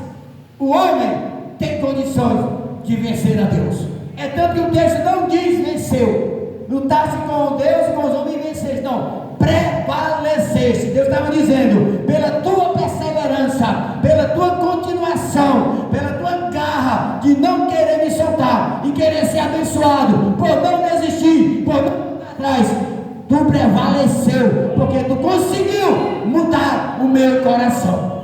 o homem tem condições de vencer a Deus. É tanto que o texto não diz venceu, lutaste com Deus e com os homens e venceste. Não, prevaleceste. Deus estava dizendo: pela tua perseverança, pela tua continuação, pela tua garra de não querer me soltar e querer ser abençoado, por não desistir, por não ficar atrás, tu prevaleceu, porque tu conseguiu mudar o meu coração.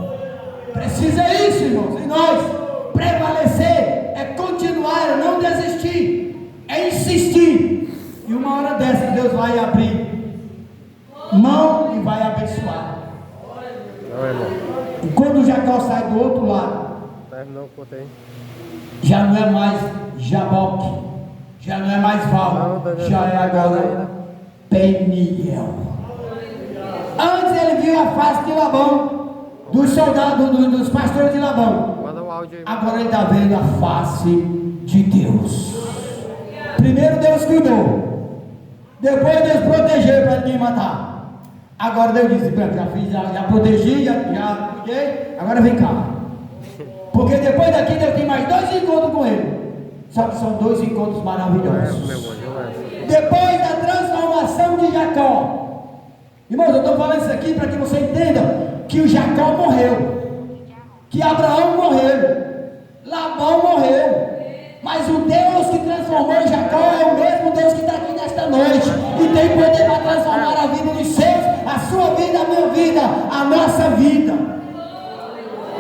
Precisa isso, irmãos. E nós, prevalecer é continuar, é não desistir, é insistir. E uma hora dessa Deus vai abrir mão e vai abençoar. E quando Jacó sai do outro lado, já não é mais Jaboque, já não é mais Val, já é agora Peniel. Antes ele viu a face de Labão, dos soldados, dos pastores de Labão. Agora ele está vendo a face de Deus. Primeiro Deus cuidou, depois Deus protegeu para ninguém matar. Agora Deus disse: já protegi, já cuidei, agora vem cá. Porque depois daqui Deus tem mais 2 encontros com ele. Só que são 2 encontros maravilhosos. Depois da transformação de Jacó. Irmãos, eu estou falando isso aqui para que você entenda que o Jacó morreu, que Abraão morreu, Labão morreu, mas o Deus que transformou Jacó é o mesmo Deus que está aqui nesta noite e tem poder para transformar a vida dos seus, a sua vida, a minha vida, a nossa vida.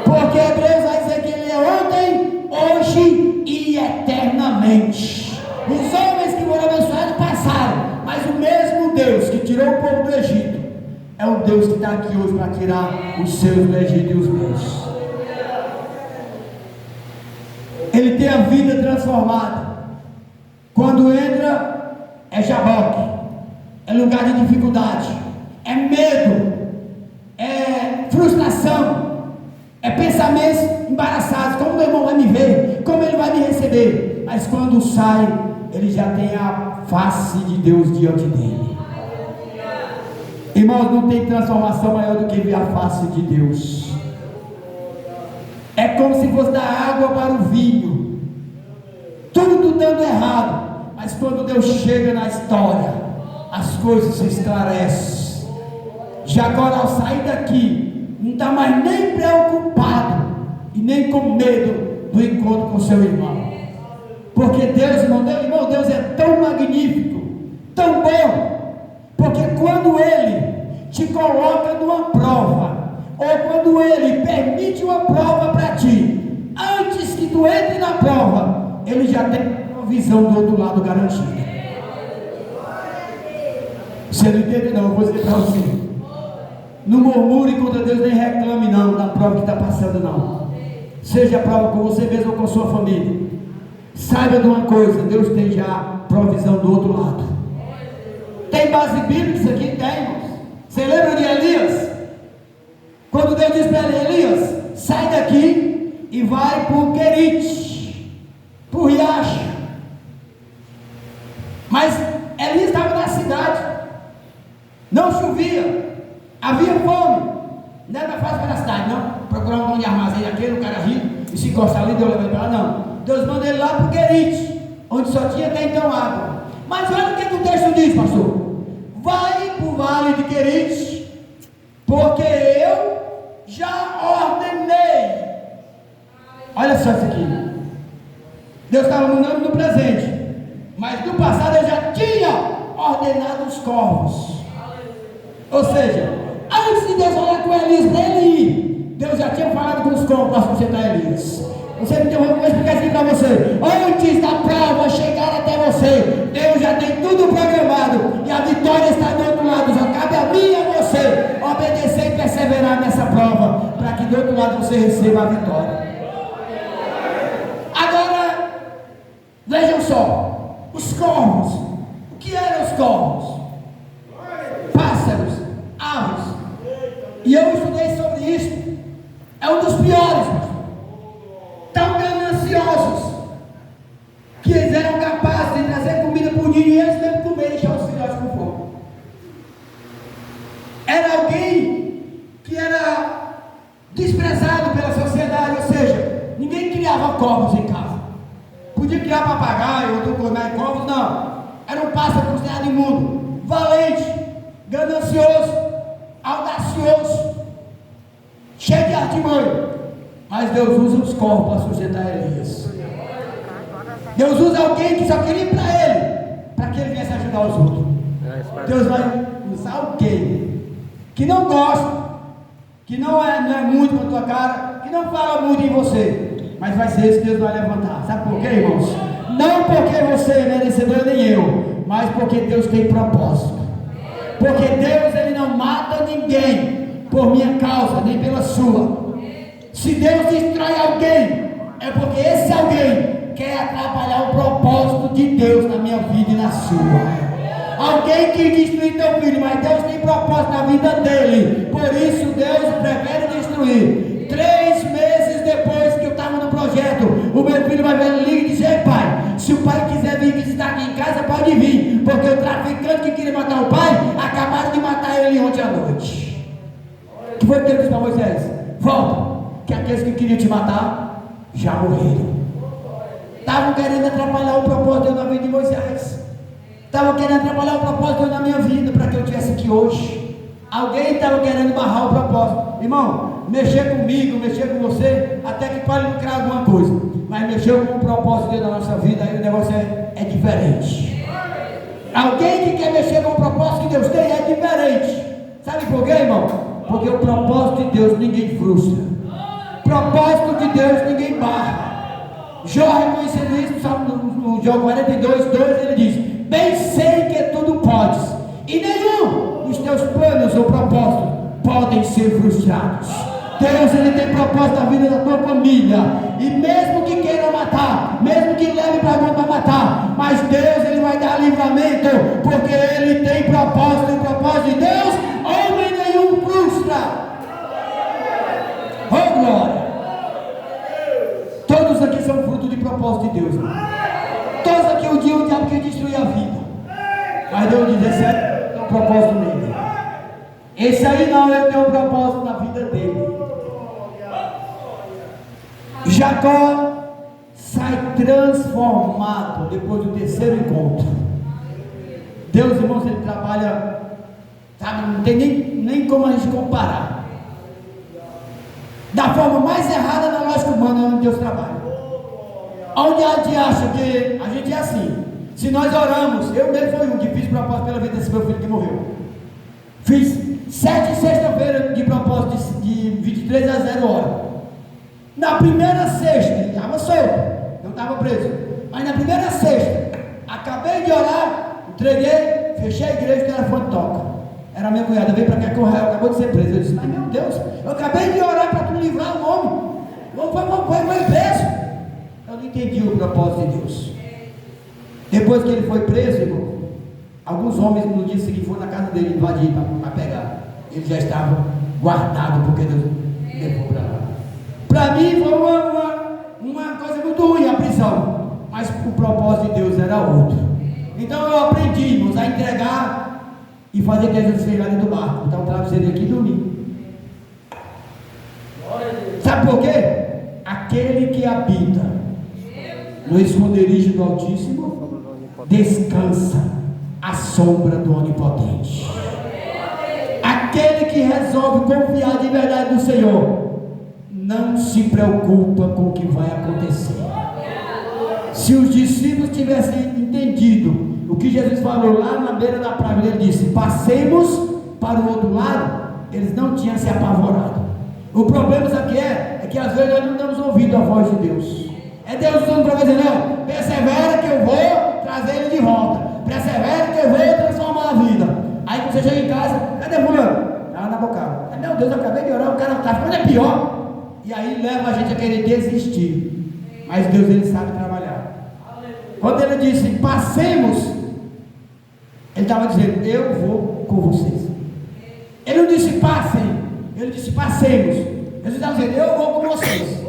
Porque Hebreus vai dizer que Ele é ontem, hoje e eternamente. Os homens que foram abençoados passaram, mas o mesmo Deus que tirou o povo do Egito é o Deus que está aqui hoje para tirar os seus do Egito e os meus. Ele tem a vida transformada. Quando entra, é jaboque, é lugar de dificuldade, é medo, é frustração, é pensamentos embaraçados. Como meu irmão vai me ver? Como ele vai me receber? Mas quando sai, ele já tem a face de Deus diante dele. Irmãos, não tem transformação maior do que ver a face de Deus. É como se fosse dar água para o vinho, tudo dando errado, mas quando Deus chega na história, as coisas se esclarecem. Jacó, ao sair daqui, não está mais nem preocupado e nem com medo do encontro com seu irmão, porque Deus, irmão, Deus é tão magnífico, tão bom, porque quando Ele te coloca numa prova, ou quando Ele permite uma prova para ti, antes que tu entre na prova, Ele já tem uma visão do outro lado garantida. Você não entende não, eu vou dizer para você. Não murmure contra Deus, nem reclame não da prova que está passando não. Seja a prova com você mesmo ou com sua família. Saiba de uma coisa, Deus tem já provisão do outro lado. Tem base bíblica isso aqui? Tem, irmãos. Você lembra de Elias? Quando Deus disse para ele: Elias, sai daqui e vai para o Querite, para o riacho. Mas Elias estava na cidade, não chovia, havia fome, não era fácil para a cidade, não. Procurar um pão de armazém aquele, o cara rico, e se encostar ali, Deus leva ele para lá, não. Deus manda ele lá para o Querite, onde só tinha até então água. Mas olha o que o texto diz, pastor: vai para o vale de Querite, porque eu já ordenei. Olha só isso aqui. Deus estava mandando no presente, mas no passado ele já tinha ordenado os corvos. Ou seja, antes de Deus falar com Elias para ele ir, Deus já tinha falado com os corvos para sustentar Elias. Você me interrompe, eu vou explicar isso aqui para você. Antes da prova chegar até você, Deus já tem tudo programado, e a vitória está do outro lado. Só cabe a mim e a você obedecer e perseverar nessa prova, para que do outro lado você receba a vitória. Agora, vejam só, os corvos. O que eram os corvos? Pássaros, aves. E eu estudei sobre isso. É um dos piores, pastor. Tão gananciosos, que eles eram capazes de trazer comida para o ninho e eles mesmo comer e deixar os filhotes com fome. Era alguém que era desprezado pela sociedade, ou seja, ninguém criava corvos em casa. Podia criar papagaio, outro comer corvos, não. Era um pássaro considerado imundo, valente, ganancioso, audacioso, cheio de artimanha. Mas Deus usa os corvos para sustentar Elias. Deus usa alguém que só queria ir para ele, para que ele viesse ajudar os outros. Deus vai usar alguém que não gosta, que não é muito com a tua cara, que não fala muito em você, mas vai ser esse que Deus vai levantar. Sabe por quê, irmãos? Não porque você é merecedor, nem eu, mas porque Deus tem propósito. Porque Deus, Ele não mata ninguém por minha causa, nem pela sua. Se Deus destrói alguém, é porque esse alguém quer atrapalhar o propósito de Deus na minha vida e na sua. Alguém que destruir teu filho, mas Deus tem propósito na vida dele. Por isso Deus prefere destruir. 3 meses depois que eu estava no projeto, o meu filho vai ver, liga e diz: ei pai, se o pai quiser vir visitar aqui em casa, pode vir, porque o traficante que queria matar o pai, acabaram de matar ele ontem à noite. O que foi que Deus disse para Moisés? Volta, que aqueles que queriam te matar já morreram. Estavam querendo atrapalhar o propósito de Deus na vida de Moisés. Estavam querendo atrapalhar o propósito de Deus na minha vida, para que eu estivesse aqui hoje. Alguém estava querendo barrar o propósito. Irmão, mexer comigo, mexer com você, até que pode lucrar alguma coisa, mas mexer com o propósito de Deus na nossa vida, aí o negócio é diferente. Alguém que quer mexer com o propósito que Deus tem é diferente. Sabe por quê, irmão? Porque o propósito de Deus ninguém frustra. Propósito de Deus ninguém barra. Jó, reconhecendo isso, no Jó 42:2, ele diz: bem sei que tudo podes, e nenhum dos teus planos ou propósitos podem ser frustrados. Deus, Ele tem propósito na vida da tua família, e mesmo que queiram matar, mesmo que leve para a mão para matar, mas Deus, Ele vai dar livramento, porque Ele tem propósito, e o propósito de Deus, homem nenhum frustra. Oh glória! Todos aqui são fruto de propósito de Deus, todos aqui um dia o diabo quer destruir a vida, mas Deus diz, esse é o propósito dele, esse aí não, ele tem um propósito na vida dele. Jacó sai transformado depois do terceiro encontro. Deus, irmãos, Ele trabalha, sabe, não tem nem como a gente comparar. Da forma mais errada na lógica humana é onde Deus trabalha. Onde a gente acha que a gente é assim. Se nós oramos, eu mesmo fui um que fiz propósito pela vida desse meu filho que morreu. Fiz 7 sexta-feira de propósito de 23 a 0 hora. Na primeira sexta, ele estava solto, não estava preso. Mas na primeira sexta, acabei de orar, entreguei, fechei a igreja, o telefone toca. Era a minha cunhada, veio para cá que o Rael acabou de ser preso. Eu disse, mas meu Deus, eu acabei de orar para tu livrar o homem. Foi preso. Eu não entendi o propósito de Deus. Depois que ele foi preso, irmão, alguns homens no dia seguinte foram na casa dele invadir para pegar. Ele já estava guardado porque Deus levou para lá. Para mim foi uma coisa muito ruim a prisão, mas o propósito de Deus era outro. Então eu aprendi, irmãos, a entregar e fazer que a gente fez lá dentro do barco, botar o travesseiro aqui e dormir. Sabe por quê? Aquele que habita no esconderijo do Altíssimo descansa à sombra do Onipotente. Aquele que resolve confiar de verdade no Senhor não se preocupa com o que vai acontecer. Se os discípulos tivessem entendido o que Jesus falou lá na beira da praia, ele disse, passemos para o outro lado, eles não tinham se apavorado. O problema, sabe o que é que às vezes nós não damos ouvido à voz de Deus. É Deus usando para dizer, não, persevera que eu vou trazer ele de volta, persevera que eu vou transformar a vida. Aí quando você chega em casa, cadê fulano? Está lá na bocada. Meu Deus, eu acabei de orar, o cara está ficando pior. E aí leva a gente a querer desistir. Mas Deus, Ele sabe trabalhar. Quando Ele disse, passemos, Ele estava dizendo, eu vou com vocês. Ele não disse, passem. Ele disse, passemos. Ele estava dizendo, eu vou com vocês.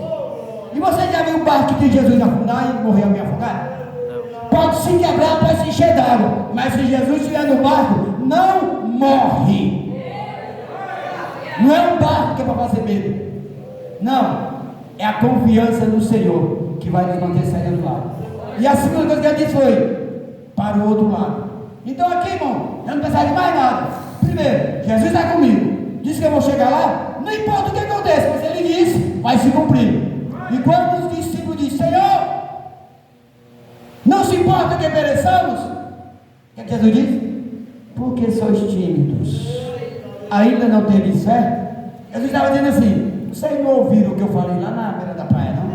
E você já viu o barco que Jesus afundar e morreu me afogar? Pode se quebrar, pode se encher d'água. Mas se Jesus estiver no barco, não morre. Não é um barco que é para fazer medo. Não, é a confiança no Senhor que vai nos manter saindo do lado. E a segunda coisa que ele disse foi, para o outro lado. Então aqui, irmão, eu não precisava de mais nada. Primeiro, Jesus está comigo, disse que eu vou chegar lá, não importa o que aconteça, mas Ele disse, vai se cumprir. E quando os discípulos disseram, Senhor, não se importa que pereçamos, o que Jesus disse? Porque sois tímidos, ainda não tereis fé? Jesus estava dizendo assim, vocês não ouviram o que eu falei lá na beira da praia, não?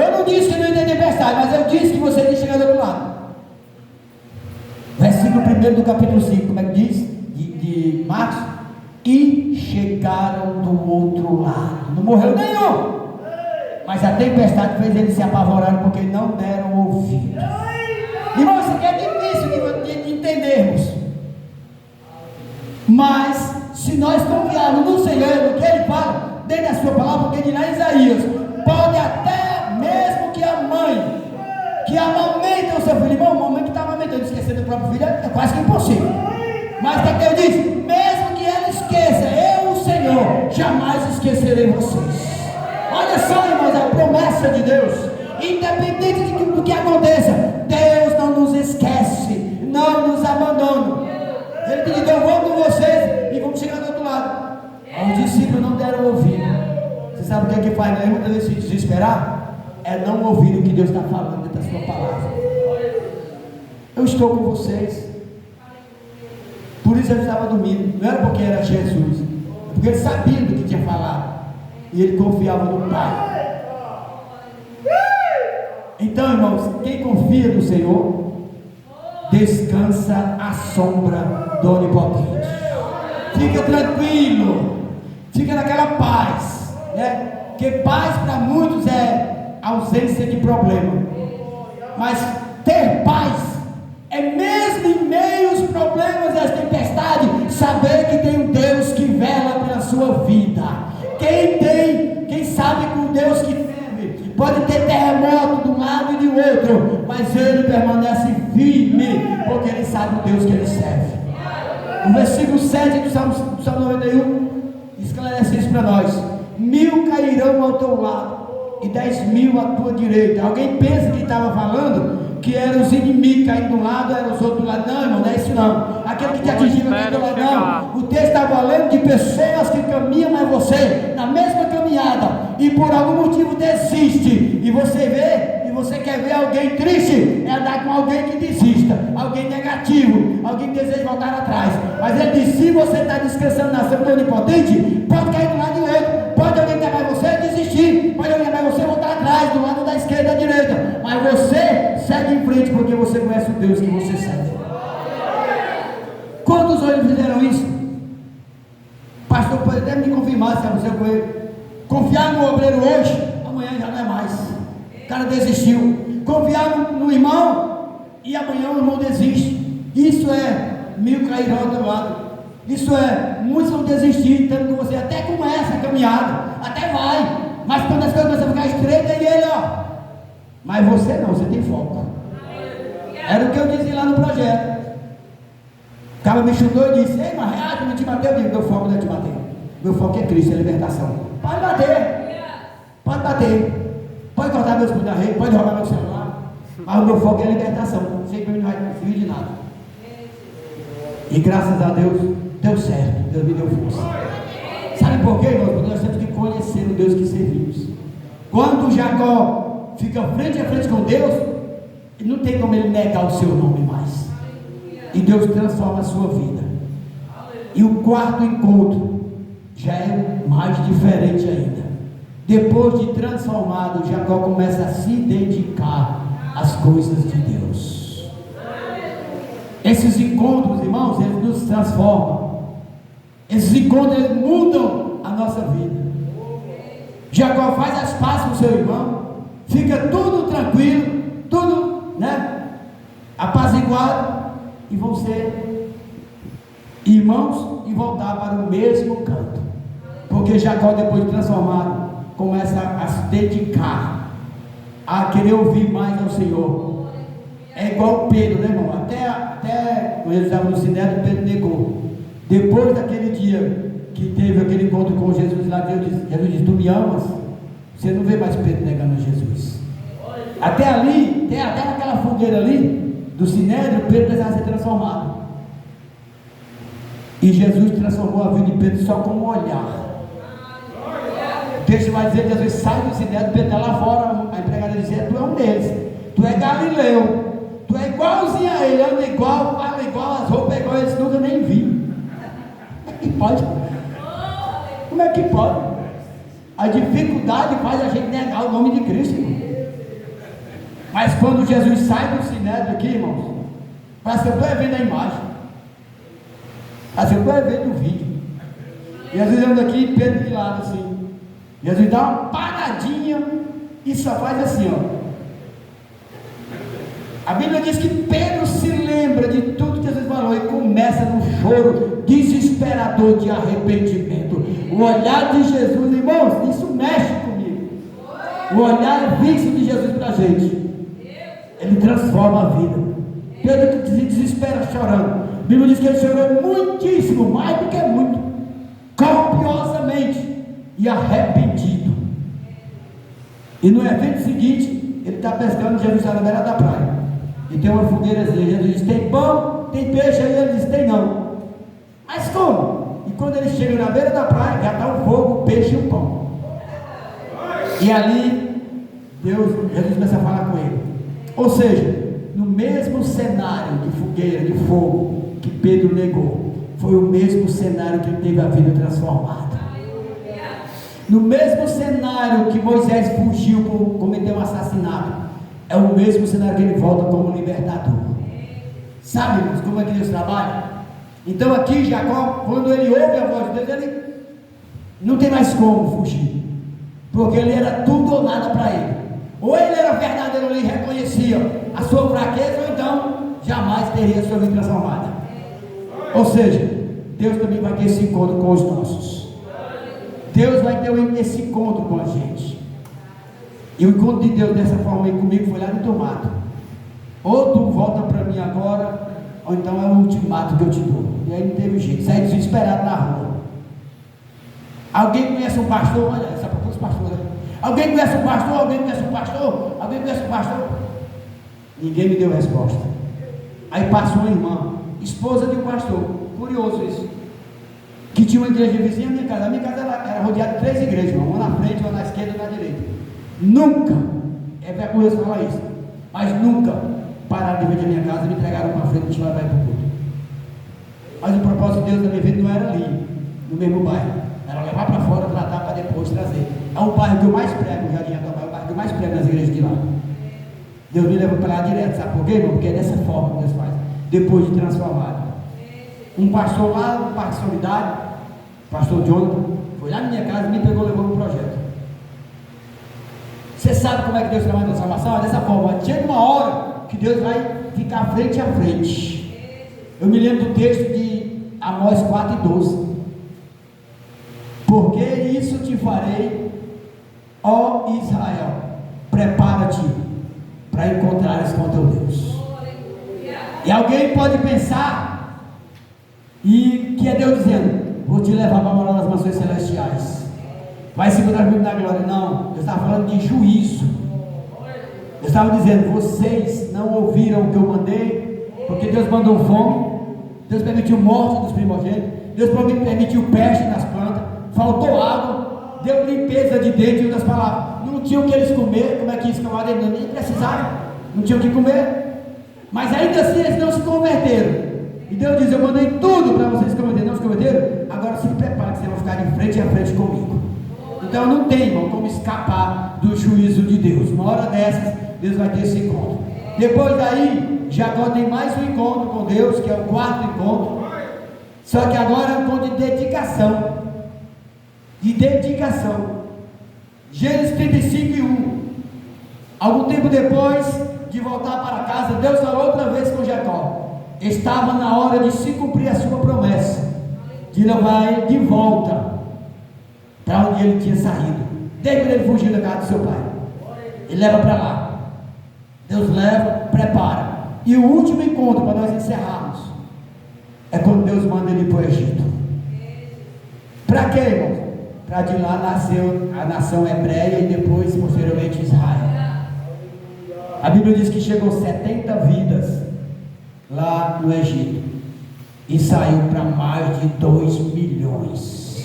Eu não disse que não ia ter tempestade, mas eu disse que vocês iam chegar do outro lado. Versículo 1 do capítulo 5, como é que diz? De Marcos. E chegaram do outro lado. Não morreu nenhum. Mas a tempestade fez eles se apavorarem porque não deram ouvido. Irmão, isso aqui é difícil de entendermos. Mas se nós confiarmos no Senhor, no que Ele fala, dentro da sua palavra, porque diz lá em Isaías, pode até mesmo que a mãe, que amamenta o seu filho, irmão, uma mãe que está amamentando, esquecer do próprio filho, é quase que impossível. Mas o que Deus diz? Mesmo que ela esqueça, eu, o Senhor, jamais esquecerei vocês. Olha só, irmãos, a promessa de Deus, independente do que aconteça, Deus não nos esquece, não nos abandona. Ele diz, eu vou com vocês e vamos chegar do outro lado. Os discípulos não deram ouvido. Você sabe o que faz, né? Muitas vezes se desesperar? É não ouvir o que Deus está falando dentro da sua palavra. Eu estou com vocês. Por isso ele estava dormindo. Não era porque era Jesus, é porque ele sabia do que tinha falado. E ele confiava no Pai. Então, irmãos, quem confia no Senhor descansa à sombra do Onipotente. Fica tranquilo, fica naquela paz, né? Porque paz para muitos é ausência de problema, mas ter paz é mesmo em meio aos problemas e às tempestades, saber que tem um Deus que vela pela sua vida. Quem sabe que o Deus que serve pode ter terremoto de um lado e de outro, mas ele permanece firme, porque ele sabe o Deus que ele serve. O versículo 7 do Salmo 91 esclarece isso para nós: 1000 cairão ao teu lado e 10.000 à tua direita. Alguém pensa que estava falando que eram os inimigos caindo de um lado, eram os outros do lado? Não, irmão, não é isso não. Aquele que te atingiu aqui do lado, não. O texto está falando de pessoas que caminham mais você na mesma caminhada e por algum motivo desiste. E você vê, e você quer ver alguém triste, é andar com alguém que desista, alguém negativo, alguém que deseja voltar atrás. Mas ele diz: se você está descansando na sombra do Onipotente, pode cair do lado de outro, pode alguém estar mais você desistir, pode alguém mais você voltar atrás, do lado da esquerda, da direita, mas você segue em frente, porque você conhece o Deus que você serve. Quantos olhos fizeram isso? Pastor, pode até me confirmar se você foi. Confiar no obreiro hoje, amanhã já não é mais. O cara desistiu. Confiar no irmão e amanhã o irmão desiste. Isso é 1000 cairão ao teu lado. Isso é, muitos vão desistir, tanto que você até começa a caminhada, até vai, mas quando as coisas começam a ficar estreitas, e ele, ó. Mas você não, você tem foco. Era o que eu dizia lá no projeto. O cara me chutou e disse: ei, mas reage, não te bateu. Eu digo: meu foco não é te bater, meu foco é Cristo, é libertação. Pode bater, pode bater, pode cortar meus punhos da rede, pode roubar meu celular, mas o meu foco é libertação. Sei que eu não vai conseguir de nada. E graças a Deus, deu certo, Deus me deu força. Sabe por quê, irmãos? Porque nós temos que conhecer o Deus que servimos. Quando Jacó fica frente a frente com Deus, não tem como ele negar o seu nome mais. E Deus transforma a sua vida. E o quarto encontro já é mais diferente ainda. Depois de transformado, Jacó começa a se dedicar às coisas de Deus. Esses encontros, irmãos, eles nos transformam. Esses encontros, eles mudam a nossa vida. Jacó faz as pazes com seu irmão, fica tudo tranquilo, tudo, né, apaziguado, e vão ser irmãos e voltar para o mesmo canto. Porque Jacó, depois de transformado, começa a se dedicar, a querer ouvir mais ao Senhor. É igual Pedro, né, irmão? Até quando ele estava no Sinédrio, Pedro negou. Depois daquele dia que teve aquele encontro com Jesus lá, Jesus disse: tu me amas? Você não vê mais Pedro negando Jesus. Até ali, até naquela fogueira ali do Sinédrio, Pedro precisava ser transformado. E Jesus transformou a vida de Pedro só com um olhar. O texto vai dizer que Jesus sai do Sinédrio, Pedro está lá fora, a empregada dizia: tu é um deles, tu é Galileu, tu é igualzinho a ele, anda igual, fala igual, as roupas igual, eles nunca nem viram. Como é que pode? Como é que pode? A dificuldade faz a gente negar o nome de Cristo, irmão. Mas quando Jesus sai do Sinédrio aqui, irmãos, parece que eu estou vendo a imagem, parece que eu estou vendo o vídeo. Jesus anda aqui e Pedro de lado assim. Jesus dá uma paradinha e só faz assim, ó. A Bíblia diz que Pedro se lembra de tudo que Jesus falou e começa num choro desesperador de arrependimento. O olhar de Jesus, irmãos, isso mexe comigo. O olhar fixo de Jesus para a gente, ele transforma a vida. Pedro que se desespera chorando. A Bíblia diz que ele chorou muitíssimo, mais do que muito, copiosamente e arrependido. E no evento seguinte, ele está pescando, Jesus está na beira da praia. E tem uma fogueirazinha. Jesus diz: tem pão, tem peixe? Aí ele diz: tem não. Mas como? E quando ele chega na beira da praia, já está o fogo, o peixe e o pão. E ali, Jesus começa a falar com ele. Ou seja, no mesmo cenário de fogueira, de fogo, que Pedro negou, foi o mesmo cenário que ele teve a vida transformada. No mesmo cenário que Moisés fugiu por cometer um assassinato, é o mesmo cenário que ele volta como libertador. Sabe, irmãos, como é que Deus trabalha? Então aqui Jacó, quando ele ouve a voz de Deus, ele não tem mais como fugir, porque ele era tudo ou nada para ele. Ou ele era verdadeiro ali e reconhecia a sua fraqueza, ou então jamais teria sua vida transformada. Ou seja, Deus também vai ter esse encontro com os nossos. Deus vai ter esse encontro com a gente. E o encontro de Deus dessa forma aí comigo foi lá no tomato. Ou tu volta para mim agora, ou então é o ultimato que eu te dou. E aí não teve jeito, saí desesperado na rua. Alguém conhece um pastor? Olha, essa é para todos os pastores. Alguém conhece um pastor? Alguém conhece um pastor? Alguém conhece um pastor? Ninguém me deu resposta. Aí passou uma irmã, esposa de um pastor, curioso isso, que tinha uma igreja vizinha à minha casa. A minha casa era rodeada de 3 igrejas, uma na frente, uma na esquerda e uma na direita. Nunca, é vergonhoso falar isso, mas nunca pararam de vir da minha casa e me entregaram uma frente e me levaram para o culto. Mas o propósito de Deus na minha vida não era ali, no mesmo bairro, era levar para fora, tratar para depois trazer. É o bairro que eu mais prego, Jardim Atual, é o bairro que eu mais prego nas igrejas de lá. Deus me levou para lá direto, sabe por quê, irmão? Porque é dessa forma que Deus faz, depois de transformado. Um pastor lá, no Parque Solidário, pastor Jonathan, foi lá na minha casa, me pegou e levou no projeto. Você sabe como é que Deus trabalha a transformação? É dessa forma, chega uma hora que Deus vai ficar frente a frente. Eu me lembro do texto de Amós 4:12. Porque isso te farei, ó Israel, prepara-te para encontrares com teu Deus. E alguém pode pensar e que é Deus dizendo: vou te levar para morar nas mansões celestiais, vai se encontrar comigo na glória. Não, Deus estava falando de juízo. Deus estava dizendo: vocês não ouviram o que eu mandei, porque Deus mandou fome, Deus permitiu morte dos primogênitos, Deus permitiu peste nas plantas, faltou água, deu limpeza de dentro, em outras palavras, não tinham o que eles comer. Como é que escavaram? Nem precisaram, não tinham o que comer, mas ainda assim eles não se converteram. E Deus diz: eu mandei tudo para vocês se converterem, não se converteram? Agora se preparem, que vocês vão ficar de frente a frente comigo. Então não tem, irmão, como escapar do juízo de Deus. Uma hora dessas, Deus vai ter esse encontro. Depois daí, Jacó tem mais um encontro com Deus, que é o 4º encontro. Só que agora é um encontro de dedicação. De dedicação. Gênesis 35:1. Algum tempo depois de voltar para casa, Deus falou outra vez com Jacó. Estava na hora de se cumprir a sua promessa, de levar ele de volta para onde ele tinha saído, desde quando ele fugiu da casa do seu pai. Ele leva para lá. Deus leva, prepara. E o último encontro, para nós encerrarmos, é quando Deus manda ele para o Egito. Para quê, irmãos? Para de lá nasceu a nação hebreia e depois, posteriormente, Israel. A Bíblia diz que chegou 70 vidas lá no Egito e saiu para mais de 2 milhões.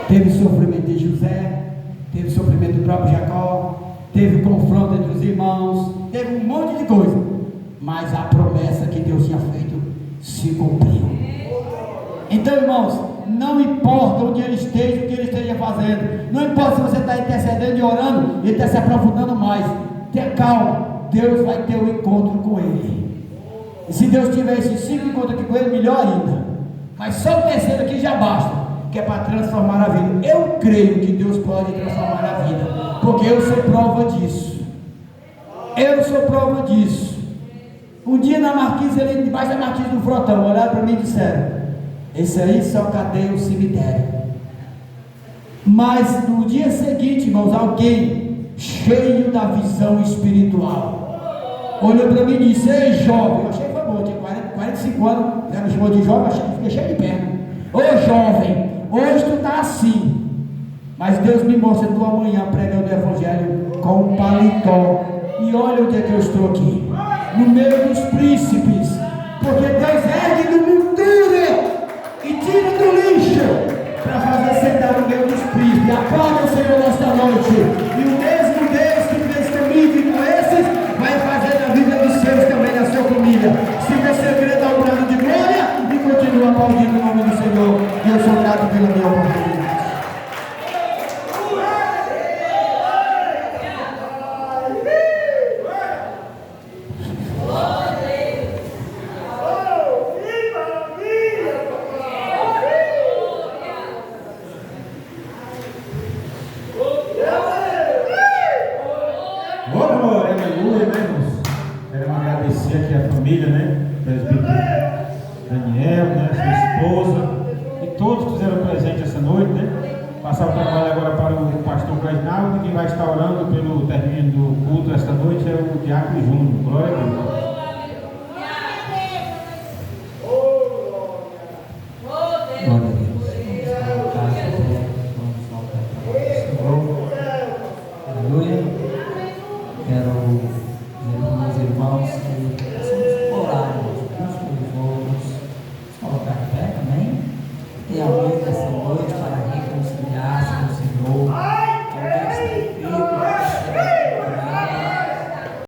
Teve sofrimento de José, teve sofrimento do próprio Jacó, teve confronto entre os irmãos, teve um monte de coisa, mas a promessa que Deus tinha feito se cumpriu. Então, irmãos, não importa onde ele esteja, o que ele esteja fazendo, não importa se você está intercedendo e orando, ele está se aprofundando mais. Tenha calma, Deus vai ter um encontro com ele. E se Deus tiver esses 5 encontros aqui com ele, melhor ainda. Mas só o terceiro aqui já basta, que é para transformar a vida. Eu creio que Deus pode transformar a vida, porque eu sou prova disso. Eu sou prova disso. Um dia na marquise, ali debaixo da marquise do Frotão, olharam para mim e disseram: esse aí só cadeia o cemitério. Mas no dia seguinte, irmãos, alguém cheio da visão espiritual olhou para mim e disse: ei, jovem. Eu achei que foi bom, eu tinha 45 anos, já me chamou de jovem, achei que fiquei cheio de perna. Ô jovem, hoje tu está assim, mas Deus me mostra tu amanhã pregando o evangelho com um paletó, e olha onde é que eu estou aqui, no meio dos príncipes, porque Deus ergue do monturo e tira do lixo para fazer sentar no meio dos príncipes. Aplauda o Senhor nesta noite. E o mesmo Deus que fez comigo e com esses vai fazer na vida dos seus também, na sua família. Se você crê, dá um brado de glória e continua aplaudindo o nome do Senhor. E eu sou grato pela minha oportunidade. agradecer aqui a família, né? Presbítero Daniel, né? Sua esposa e todos que fizeram presente essa noite, né? Passar o trabalho agora para o pastor Reginaldo, que vai estar orando pelo término do culto esta noite é o Diácono Júnior. Glória a Deus.